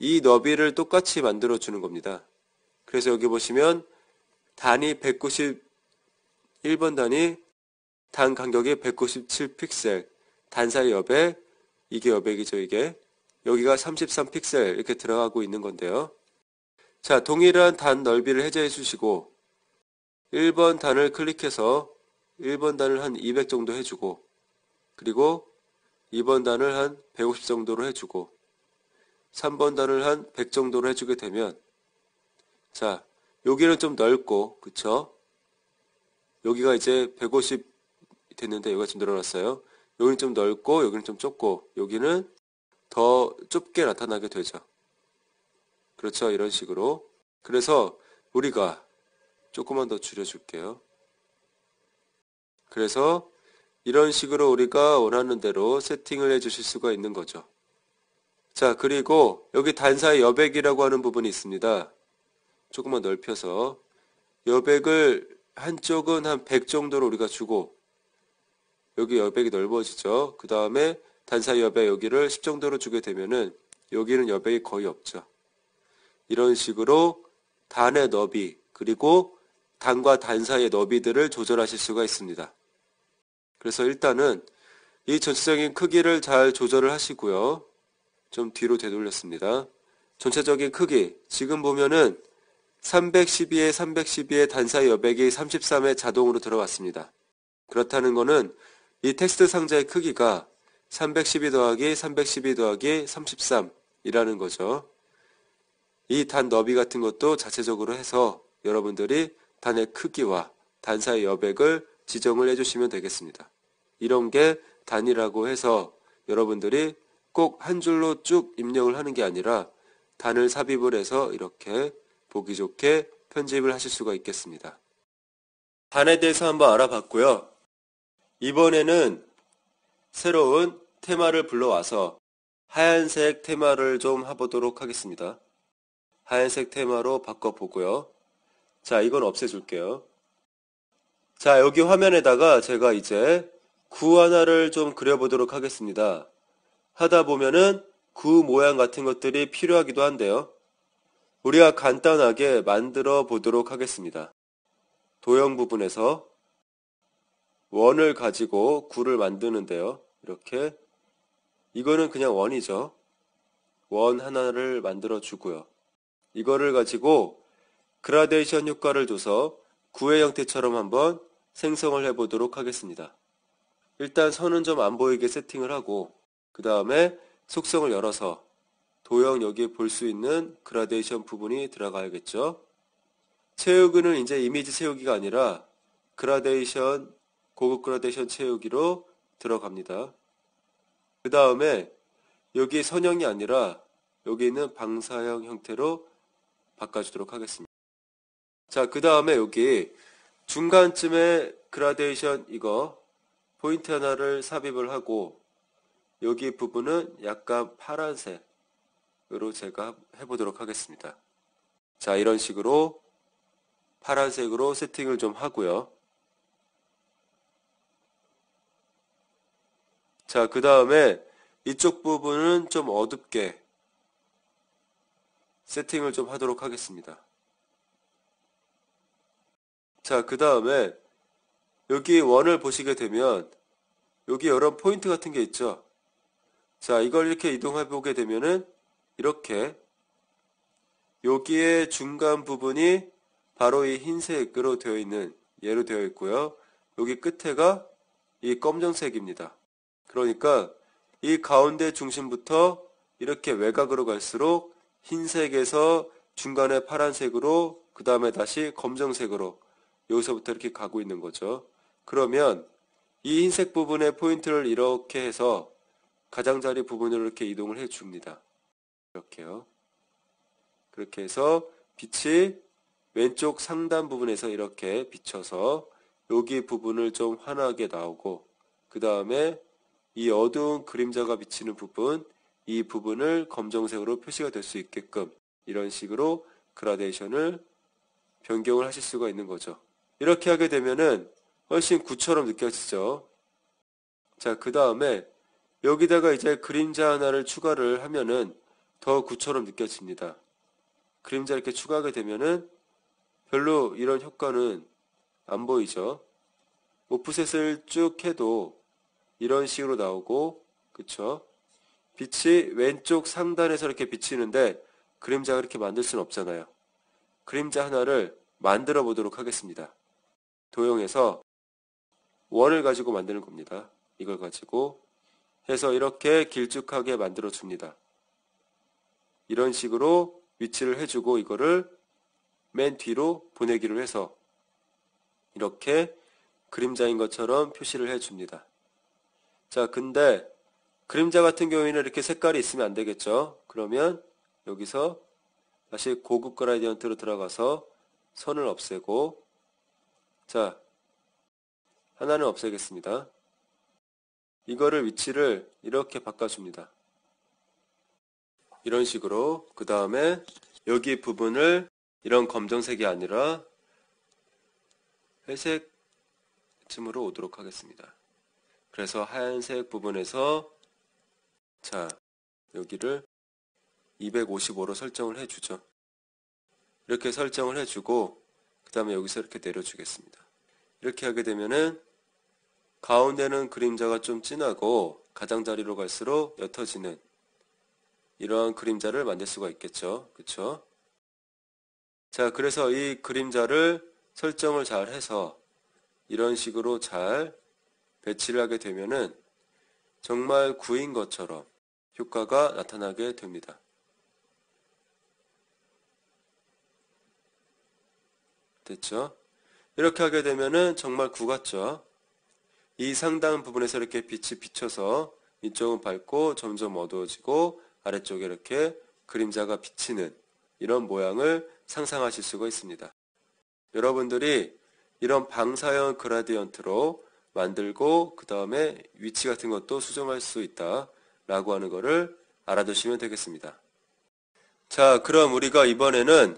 이 너비를 똑같이 만들어 주는 겁니다. 그래서 여기 보시면 단이 191번 단이 단 간격이 197 픽셀, 단 사이 여백, 이게 여백이죠, 이게. 여기가 33 픽셀 이렇게 들어가고 있는 건데요. 자, 동일한 단 넓이를 해제해 주시고 1번 단을 클릭해서 1번 단을 한 200 정도 해주고 그리고 2번 단을 한 150 정도로 해주고 3번 단을 한 100 정도로 해주게 되면 자, 여기는 좀 넓고 그쵸? 여기가 이제 150 됐는데 여기가 좀 늘어났어요. 여기는 좀 넓고 여기는 좀 좁고 여기는 더 좁게 나타나게 되죠. 그렇죠? 이런 식으로. 그래서 우리가 조금만 더 줄여줄게요. 그래서 이런 식으로 우리가 원하는 대로 세팅을 해 주실 수가 있는 거죠. 자, 그리고 여기 단사의 여백이라고 하는 부분이 있습니다. 조금만 넓혀서 여백을 한쪽은 한 100 정도로 우리가 주고 여기 여백이 넓어지죠. 그 다음에 단사의 여백 여기를 10 정도로 주게 되면은 여기는 여백이 거의 없죠. 이런 식으로 단의 너비 그리고 단과 단 사이의 너비들을 조절하실 수가 있습니다. 그래서 일단은 이 전체적인 크기를 잘 조절을 하시고요. 좀 뒤로 되돌렸습니다. 전체적인 크기 지금 보면은 312에 312에 단사의 여백이 33에 자동으로 들어갔습니다. 그렇다는 거는 이 텍스트 상자의 크기가 312 더하기 312 더하기 33이라는 거죠. 이 단 너비 같은 것도 자체적으로 해서 여러분들이 단의 크기와 단사의 여백을 지정을 해주시면 되겠습니다. 이런 게 단이라고 해서 여러분들이 꼭 한 줄로 쭉 입력을 하는 게 아니라 단을 삽입을 해서 이렇게 보기 좋게 편집을 하실 수가 있겠습니다. 단에 대해서 한번 알아봤고요. 이번에는 새로운 테마를 불러와서 하얀색 테마를 좀 해보도록 하겠습니다. 하얀색 테마로 바꿔보고요. 자, 이건 없애줄게요. 자, 여기 화면에다가 제가 이제 구 하나를 좀 그려보도록 하겠습니다. 하다 보면은 구 모양 같은 것들이 필요하기도 한데요. 우리가 간단하게 만들어 보도록 하겠습니다. 도형 부분에서 원을 가지고 구를 만드는데요. 이렇게 이거는 그냥 원이죠. 원 하나를 만들어 주고요. 이거를 가지고 그라데이션 효과를 줘서 구의 형태처럼 한번 생성을 해보도록 하겠습니다. 일단 선은 좀 안 보이게 세팅을 하고 그 다음에 속성을 열어서 도형 여기에 볼 수 있는 그라데이션 부분이 들어가야겠죠. 채우기는 이제 이미지 채우기가 아니라 그라데이션, 고급 그라데이션 채우기로 들어갑니다. 그 다음에 여기 선형이 아니라 여기 있는 방사형 형태로 바꿔주도록 하겠습니다. 자, 그 다음에 여기 중간쯤에 그라데이션 이거 포인트 하나를 삽입을 하고 여기 부분은 약간 파란색 제가 해보도록 하겠습니다. 자, 이런 식으로 파란색으로 세팅을 좀 하고요. 자, 그 다음에 이쪽 부분은 좀 어둡게 세팅을 좀 하도록 하겠습니다. 자, 그 다음에 여기 원을 보시게 되면 여기 여러 포인트 같은 게 있죠. 자, 이걸 이렇게 이동해 보게 되면은 이렇게 여기에 중간 부분이 바로 이 흰색으로 되어 있는 예로 되어 있고요. 여기 끝에가 이 검정색입니다. 그러니까 이 가운데 중심부터 이렇게 외곽으로 갈수록 흰색에서 중간에 파란색으로 그 다음에 다시 검정색으로 여기서부터 이렇게 가고 있는 거죠. 그러면 이 흰색 부분의 포인트를 이렇게 해서 가장자리 부분으로 이렇게 이동을 해 줍니다. 이렇게요. 그렇게 해서 빛이 왼쪽 상단 부분에서 이렇게 비쳐서 여기 부분을 좀 환하게 나오고 그 다음에 이 어두운 그림자가 비치는 부분, 이 부분을 검정색으로 표시가 될 수 있게끔 이런 식으로 그라데이션을 변경을 하실 수가 있는 거죠. 이렇게 하게 되면은 훨씬 굿처럼 느껴지죠. 자, 그 다음에 여기다가 이제 그림자 하나를 추가를 하면은 더 굿처럼 느껴집니다. 그림자 이렇게 추가하게 되면은 별로 이런 효과는 안 보이죠. 오프셋을 쭉 해도 이런 식으로 나오고, 그쵸? 빛이 왼쪽 상단에서 이렇게 비치는데 그림자가 이렇게 만들 수는 없잖아요. 그림자 하나를 만들어 보도록 하겠습니다. 도형에서 원을 가지고 만드는 겁니다. 이걸 가지고 해서 이렇게 길쭉하게 만들어 줍니다. 이런 식으로 위치를 해주고 이거를 맨 뒤로 보내기로 해서 이렇게 그림자인 것처럼 표시를 해줍니다. 자, 근데 그림자 같은 경우에는 이렇게 색깔이 있으면 안 되겠죠. 그러면 여기서 다시 고급 그라디언트로 들어가서 선을 없애고, 자, 하나는 없애겠습니다. 이거를 위치를 이렇게 바꿔줍니다. 이런 식으로. 그 다음에 여기 부분을 이런 검정색이 아니라 회색쯤으로 오도록 하겠습니다. 그래서 하얀색 부분에서 자, 여기를 255로 설정을 해주죠. 이렇게 설정을 해주고 그 다음에 여기서 이렇게 내려주겠습니다. 이렇게 하게 되면은 가운데는 그림자가 좀 진하고 가장자리로 갈수록 옅어지는 이러한 그림자를 만들 수가 있겠죠. 그쵸? 자, 그래서 이 그림자를 설정을 잘 해서 이런 식으로 잘 배치를 하게 되면은 정말 구인 것처럼 효과가 나타나게 됩니다. 됐죠? 이렇게 하게 되면은 정말 구 같죠? 이 상단 부분에서 이렇게 빛이 비쳐서 이쪽은 밝고 점점 어두워지고 아래쪽에 이렇게 그림자가 비치는 이런 모양을 상상하실 수가 있습니다. 여러분들이 이런 방사형 그라디언트로 만들고 그 다음에 위치 같은 것도 수정할 수 있다 라고 하는 거를 알아두시면 되겠습니다. 자, 그럼 우리가 이번에는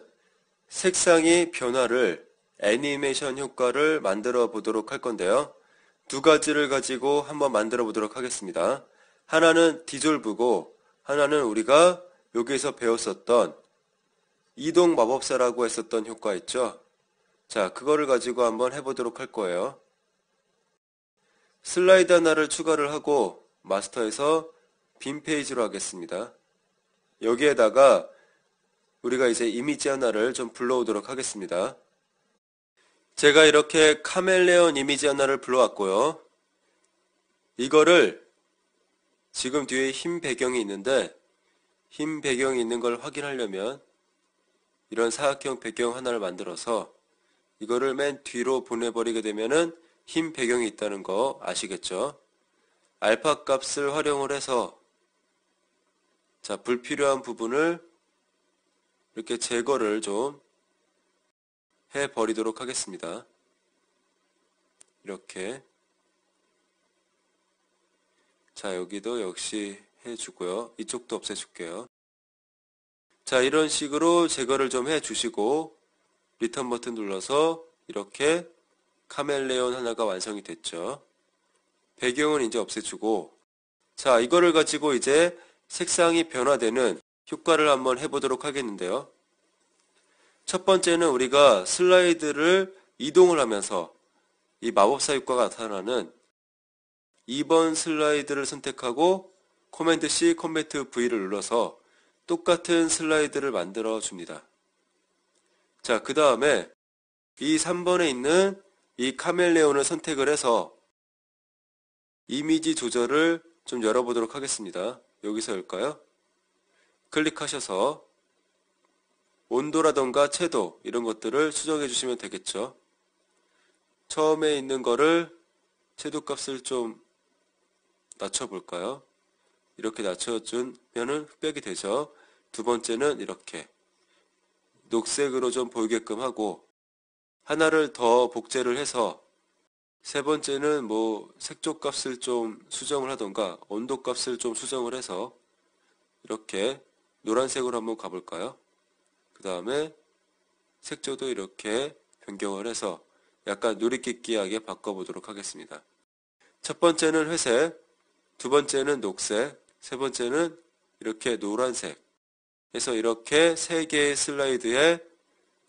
색상이 변화를 애니메이션 효과를 만들어 보도록 할 건데요. 두 가지를 가지고 한번 만들어 보도록 하겠습니다. 하나는 디졸브고 하나는 우리가 여기에서 배웠었던 이동 마법사라고 했었던 효과 있죠. 자, 그거를 가지고 한번 해보도록 할 거예요. 슬라이드 하나를 추가를 하고 마스터에서 빈 페이지로 하겠습니다. 여기에다가 우리가 이제 이미지 하나를 좀 불러오도록 하겠습니다. 제가 이렇게 카멜레온 이미지 하나를 불러왔고요. 이거를 지금 뒤에 흰 배경이 있는데 흰 배경이 있는 걸 확인하려면 이런 사각형 배경 하나를 만들어서 이거를 맨 뒤로 보내버리게 되면은 흰 배경이 있다는 거 아시겠죠? 알파 값을 활용을 해서 자, 불필요한 부분을 이렇게 제거를 좀 해버리도록 하겠습니다. 이렇게. 자, 여기도 역시 해주고요. 이쪽도 없애줄게요. 자, 이런 식으로 제거를 좀 해주시고 리턴 버튼 눌러서 이렇게 카멜레온 하나가 완성이 됐죠. 배경은 이제 없애주고, 자, 이거를 가지고 이제 색상이 변화되는 효과를 한번 해보도록 하겠는데요. 첫 번째는 우리가 슬라이드를 이동을 하면서 이 마법사 효과가 나타나는 2번 슬라이드를 선택하고 코맨드 C, 코맨드 V를 눌러서 똑같은 슬라이드를 만들어 줍니다. 자, 그 다음에 이 3번에 있는 이 카멜레온을 선택을 해서 이미지 조절을 좀 열어보도록 하겠습니다. 여기서 열까요? 클릭하셔서 온도라던가 채도 이런 것들을 수정해 주시면 되겠죠. 처음에 있는 거를 채도 값을 좀 낮춰볼까요? 이렇게 낮춰주면은 흑백이 되죠. 두 번째는 이렇게 녹색으로 좀 보이게끔 하고, 하나를 더 복제를 해서 세 번째는 색조 값을 좀 수정을 하던가 온도 값을 좀 수정을 해서 이렇게 노란색으로 한번 가볼까요? 그 다음에 색조도 이렇게 변경을 해서 약간 누리끼끼하게 바꿔보도록 하겠습니다. 첫 번째는 회색, 두 번째는 녹색, 세 번째는 이렇게 노란색 해서 이렇게 세 개의 슬라이드에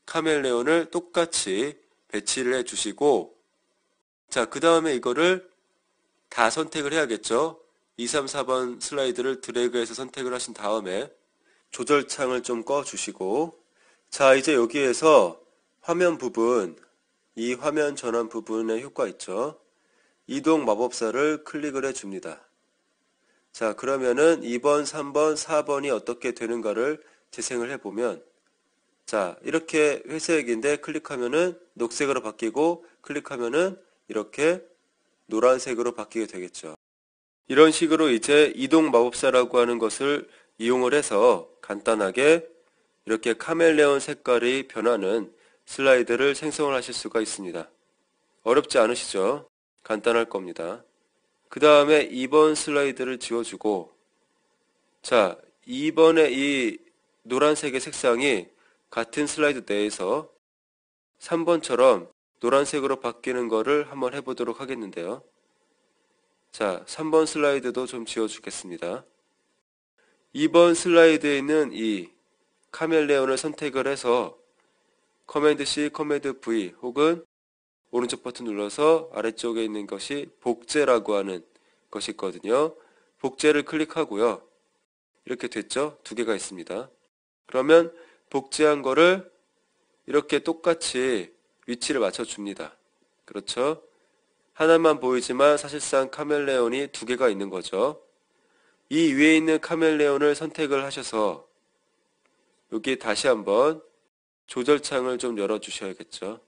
카멜레온을 똑같이 배치를 해 주시고, 자, 그 다음에 이거를 다 선택을 해야겠죠. 2, 3, 4번 슬라이드를 드래그해서 선택을 하신 다음에 조절창을 좀 꺼 주시고, 자, 이제 여기에서 화면 부분, 이 화면 전환 부분의 효과 있죠. 이동 마법사를 클릭을 해 줍니다. 자, 그러면은 2번, 3번, 4번이 어떻게 되는가를 재생을 해보면, 자, 이렇게 회색인데 클릭하면은 녹색으로 바뀌고, 클릭하면은 이렇게 노란색으로 바뀌게 되겠죠. 이런 식으로 이제 이동 마법사라고 하는 것을 이용을 해서 간단하게 이렇게 카멜레온 색깔이 변하는 슬라이드를 생성을 하실 수가 있습니다. 어렵지 않으시죠? 간단할 겁니다. 그 다음에 2번 슬라이드를 지워주고, 자, 2번의 이 노란색의 색상이 같은 슬라이드 내에서 3번처럼 노란색으로 바뀌는 거를 한번 해보도록 하겠는데요. 자, 3번 슬라이드도 좀 지워주겠습니다. 2번 슬라이드에 있는 이 카멜레온을 선택을 해서 커맨드 C, 커맨드 V 혹은 오른쪽 버튼 눌러서 아래쪽에 있는 것이 복제라고 하는 것이 있거든요. 복제를 클릭하고요. 이렇게 됐죠? 두 개가 있습니다. 그러면 복제한 거를 이렇게 똑같이 위치를 맞춰줍니다. 그렇죠? 하나만 보이지만 사실상 카멜레온이 두 개가 있는 거죠. 이 위에 있는 카멜레온을 선택을 하셔서 여기 다시 한번 조절창을 좀 열어주셔야겠죠.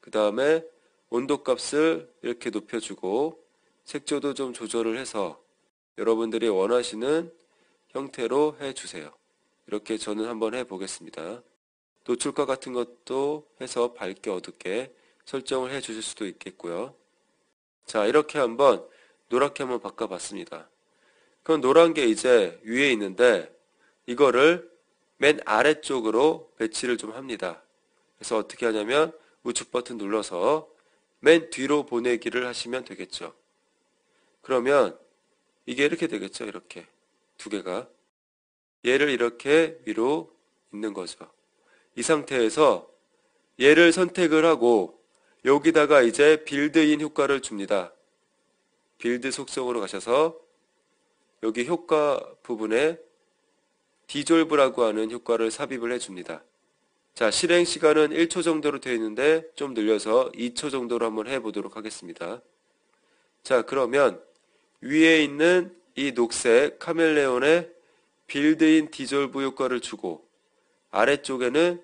그 다음에 온도 값을 이렇게 높여주고 색조도 좀 조절을 해서 여러분들이 원하시는 형태로 해주세요. 이렇게 저는 한번 해보겠습니다. 노출과 같은 것도 해서 밝게 어둡게 설정을 해 주실 수도 있겠고요. 자, 이렇게 한번 노랗게 한번 바꿔봤습니다. 그럼 노란 게 이제 위에 있는데 이거를 맨 아래쪽으로 배치를 좀 합니다. 그래서 어떻게 하냐면 우측 버튼 눌러서 맨 뒤로 보내기를 하시면 되겠죠. 그러면 이게 이렇게 되겠죠. 이렇게 두 개가. 얘를 이렇게 위로 있는 거죠. 이 상태에서 얘를 선택을 하고 여기다가 이제 빌드인 효과를 줍니다. 빌드 속성으로 가셔서 여기 효과 부분에 디졸브라고 하는 효과를 삽입을 해줍니다. 자, 실행 시간은 1초 정도로 되어 있는데 좀 늘려서 2초 정도로 한번 해보도록 하겠습니다. 자, 그러면 위에 있는 이 녹색 카멜레온에 빌드인 디졸브 효과를 주고 아래쪽에는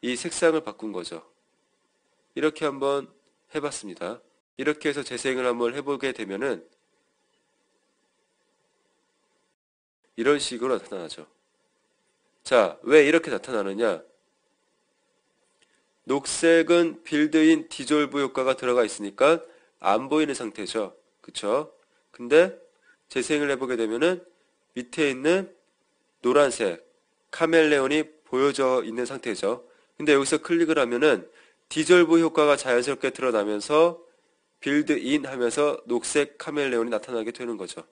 이 색상을 바꾼 거죠. 이렇게 한번 해봤습니다. 이렇게 해서 재생을 한번 해보게 되면은 이런 식으로 나타나죠. 자, 왜 이렇게 나타나느냐? 녹색은 빌드인 디졸브 효과가 들어가 있으니까 안 보이는 상태죠. 그쵸? 근데 재생을 해보게 되면은 밑에 있는 노란색 카멜레온이 보여져 있는 상태죠. 근데 여기서 클릭을 하면은 디졸브 효과가 자연스럽게 드러나면서 빌드인 하면서 녹색 카멜레온이 나타나게 되는 거죠.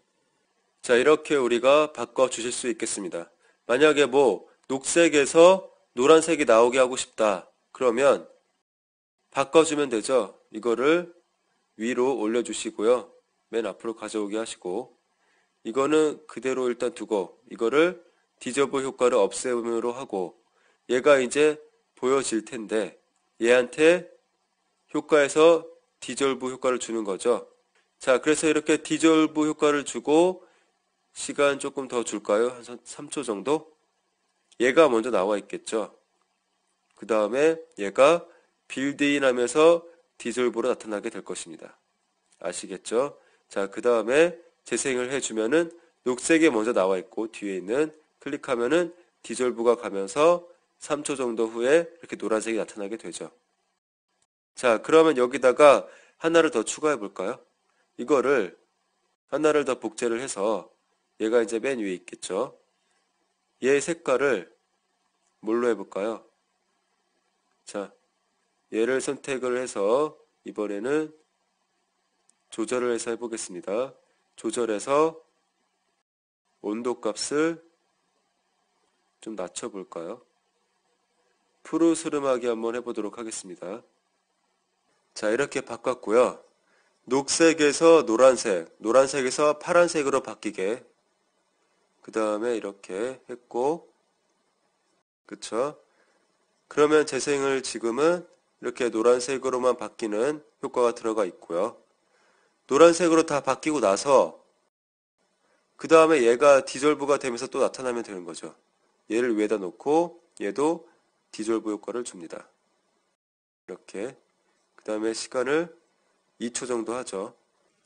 자, 이렇게 우리가 바꿔 주실 수 있겠습니다. 만약에 녹색에서 노란색이 나오게 하고 싶다. 그러면 바꿔주면 되죠. 이거를 위로 올려주시고요. 맨 앞으로 가져오게 하시고, 이거는 그대로 일단 두고, 이거를 디졸브 효과를 없앰으로 하고, 얘가 이제 보여질 텐데, 얘한테 효과에서 디졸브 효과를 주는 거죠. 자, 그래서 이렇게 디졸브 효과를 주고, 시간 조금 더 줄까요? 한 3초 정도? 얘가 먼저 나와 있겠죠. 그 다음에 얘가 빌드인 하면서 디졸브로 나타나게 될 것입니다. 아시겠죠? 자, 그 다음에 재생을 해주면은 녹색이 먼저 나와 있고 뒤에 있는 클릭하면은 디졸브가 가면서 3초 정도 후에 이렇게 노란색이 나타나게 되죠. 자, 그러면 여기다가 하나를 더 추가해 볼까요? 이거를 하나를 더 복제를 해서 얘가 이제 맨 위에 있겠죠. 얘 색깔을 뭘로 해볼까요? 자, 얘를 선택을 해서 이번에는 조절을 해서 해보겠습니다. 조절해서 온도 값을 좀 낮춰볼까요? 푸르스름하게 한번 해보도록 하겠습니다. 자, 이렇게 바꿨고요. 녹색에서 노란색, 노란색에서 파란색으로 바뀌게, 그 다음에 이렇게 했고, 그쵸? 그러면 재생을 지금은 이렇게 노란색으로만 바뀌는 효과가 들어가 있고요. 노란색으로 다 바뀌고 나서 그 다음에 얘가 디졸브가 되면서 또 나타나면 되는 거죠. 얘를 위에다 놓고 얘도 디졸브 효과를 줍니다. 이렇게. 그 다음에 시간을 2초 정도 하죠.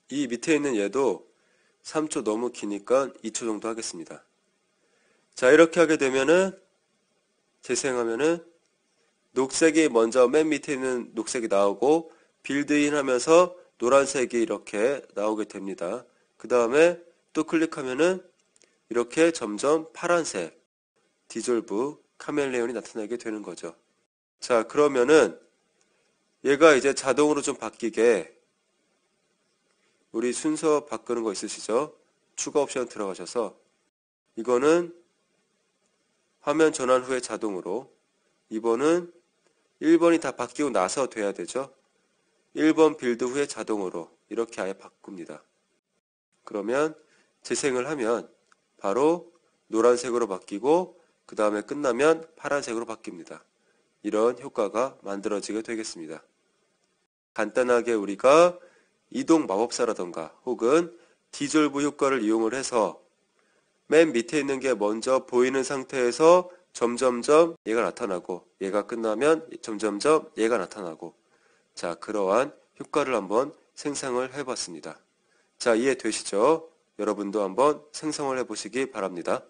이 밑에 있는 얘도 3초 너무 기니까 2초 정도 하겠습니다. 자, 이렇게 하게 되면은 재생하면은 녹색이 먼저 맨 밑에 있는 녹색이 나오고 빌드인 하면서 노란색이 이렇게 나오게 됩니다. 그 다음에 또 클릭하면은 이렇게 점점 파란색 디졸브 카멜레온이 나타나게 되는 거죠. 자, 그러면은 얘가 이제 자동으로 좀 바뀌게 우리 순서 바꾸는 거 있으시죠? 추가 옵션 들어가셔서 이거는 화면 전환 후에 자동으로 2번은 1번이 다 바뀌고 나서 돼야 되죠. 1번 빌드 후에 자동으로 이렇게 아예 바꿉니다. 그러면 재생을 하면 바로 노란색으로 바뀌고 그 다음에 끝나면 파란색으로 바뀝니다. 이런 효과가 만들어지게 되겠습니다. 간단하게 우리가 이동 마법사라던가 혹은 디졸브 효과를 이용을 해서 맨 밑에 있는 게 먼저 보이는 상태에서 점점점 얘가 나타나고 얘가 끝나면 점점점 얘가 나타나고 자, 그러한 효과를 한번 생성을 해봤습니다. 자, 이해되시죠? 여러분도 한번 생성을 해보시기 바랍니다.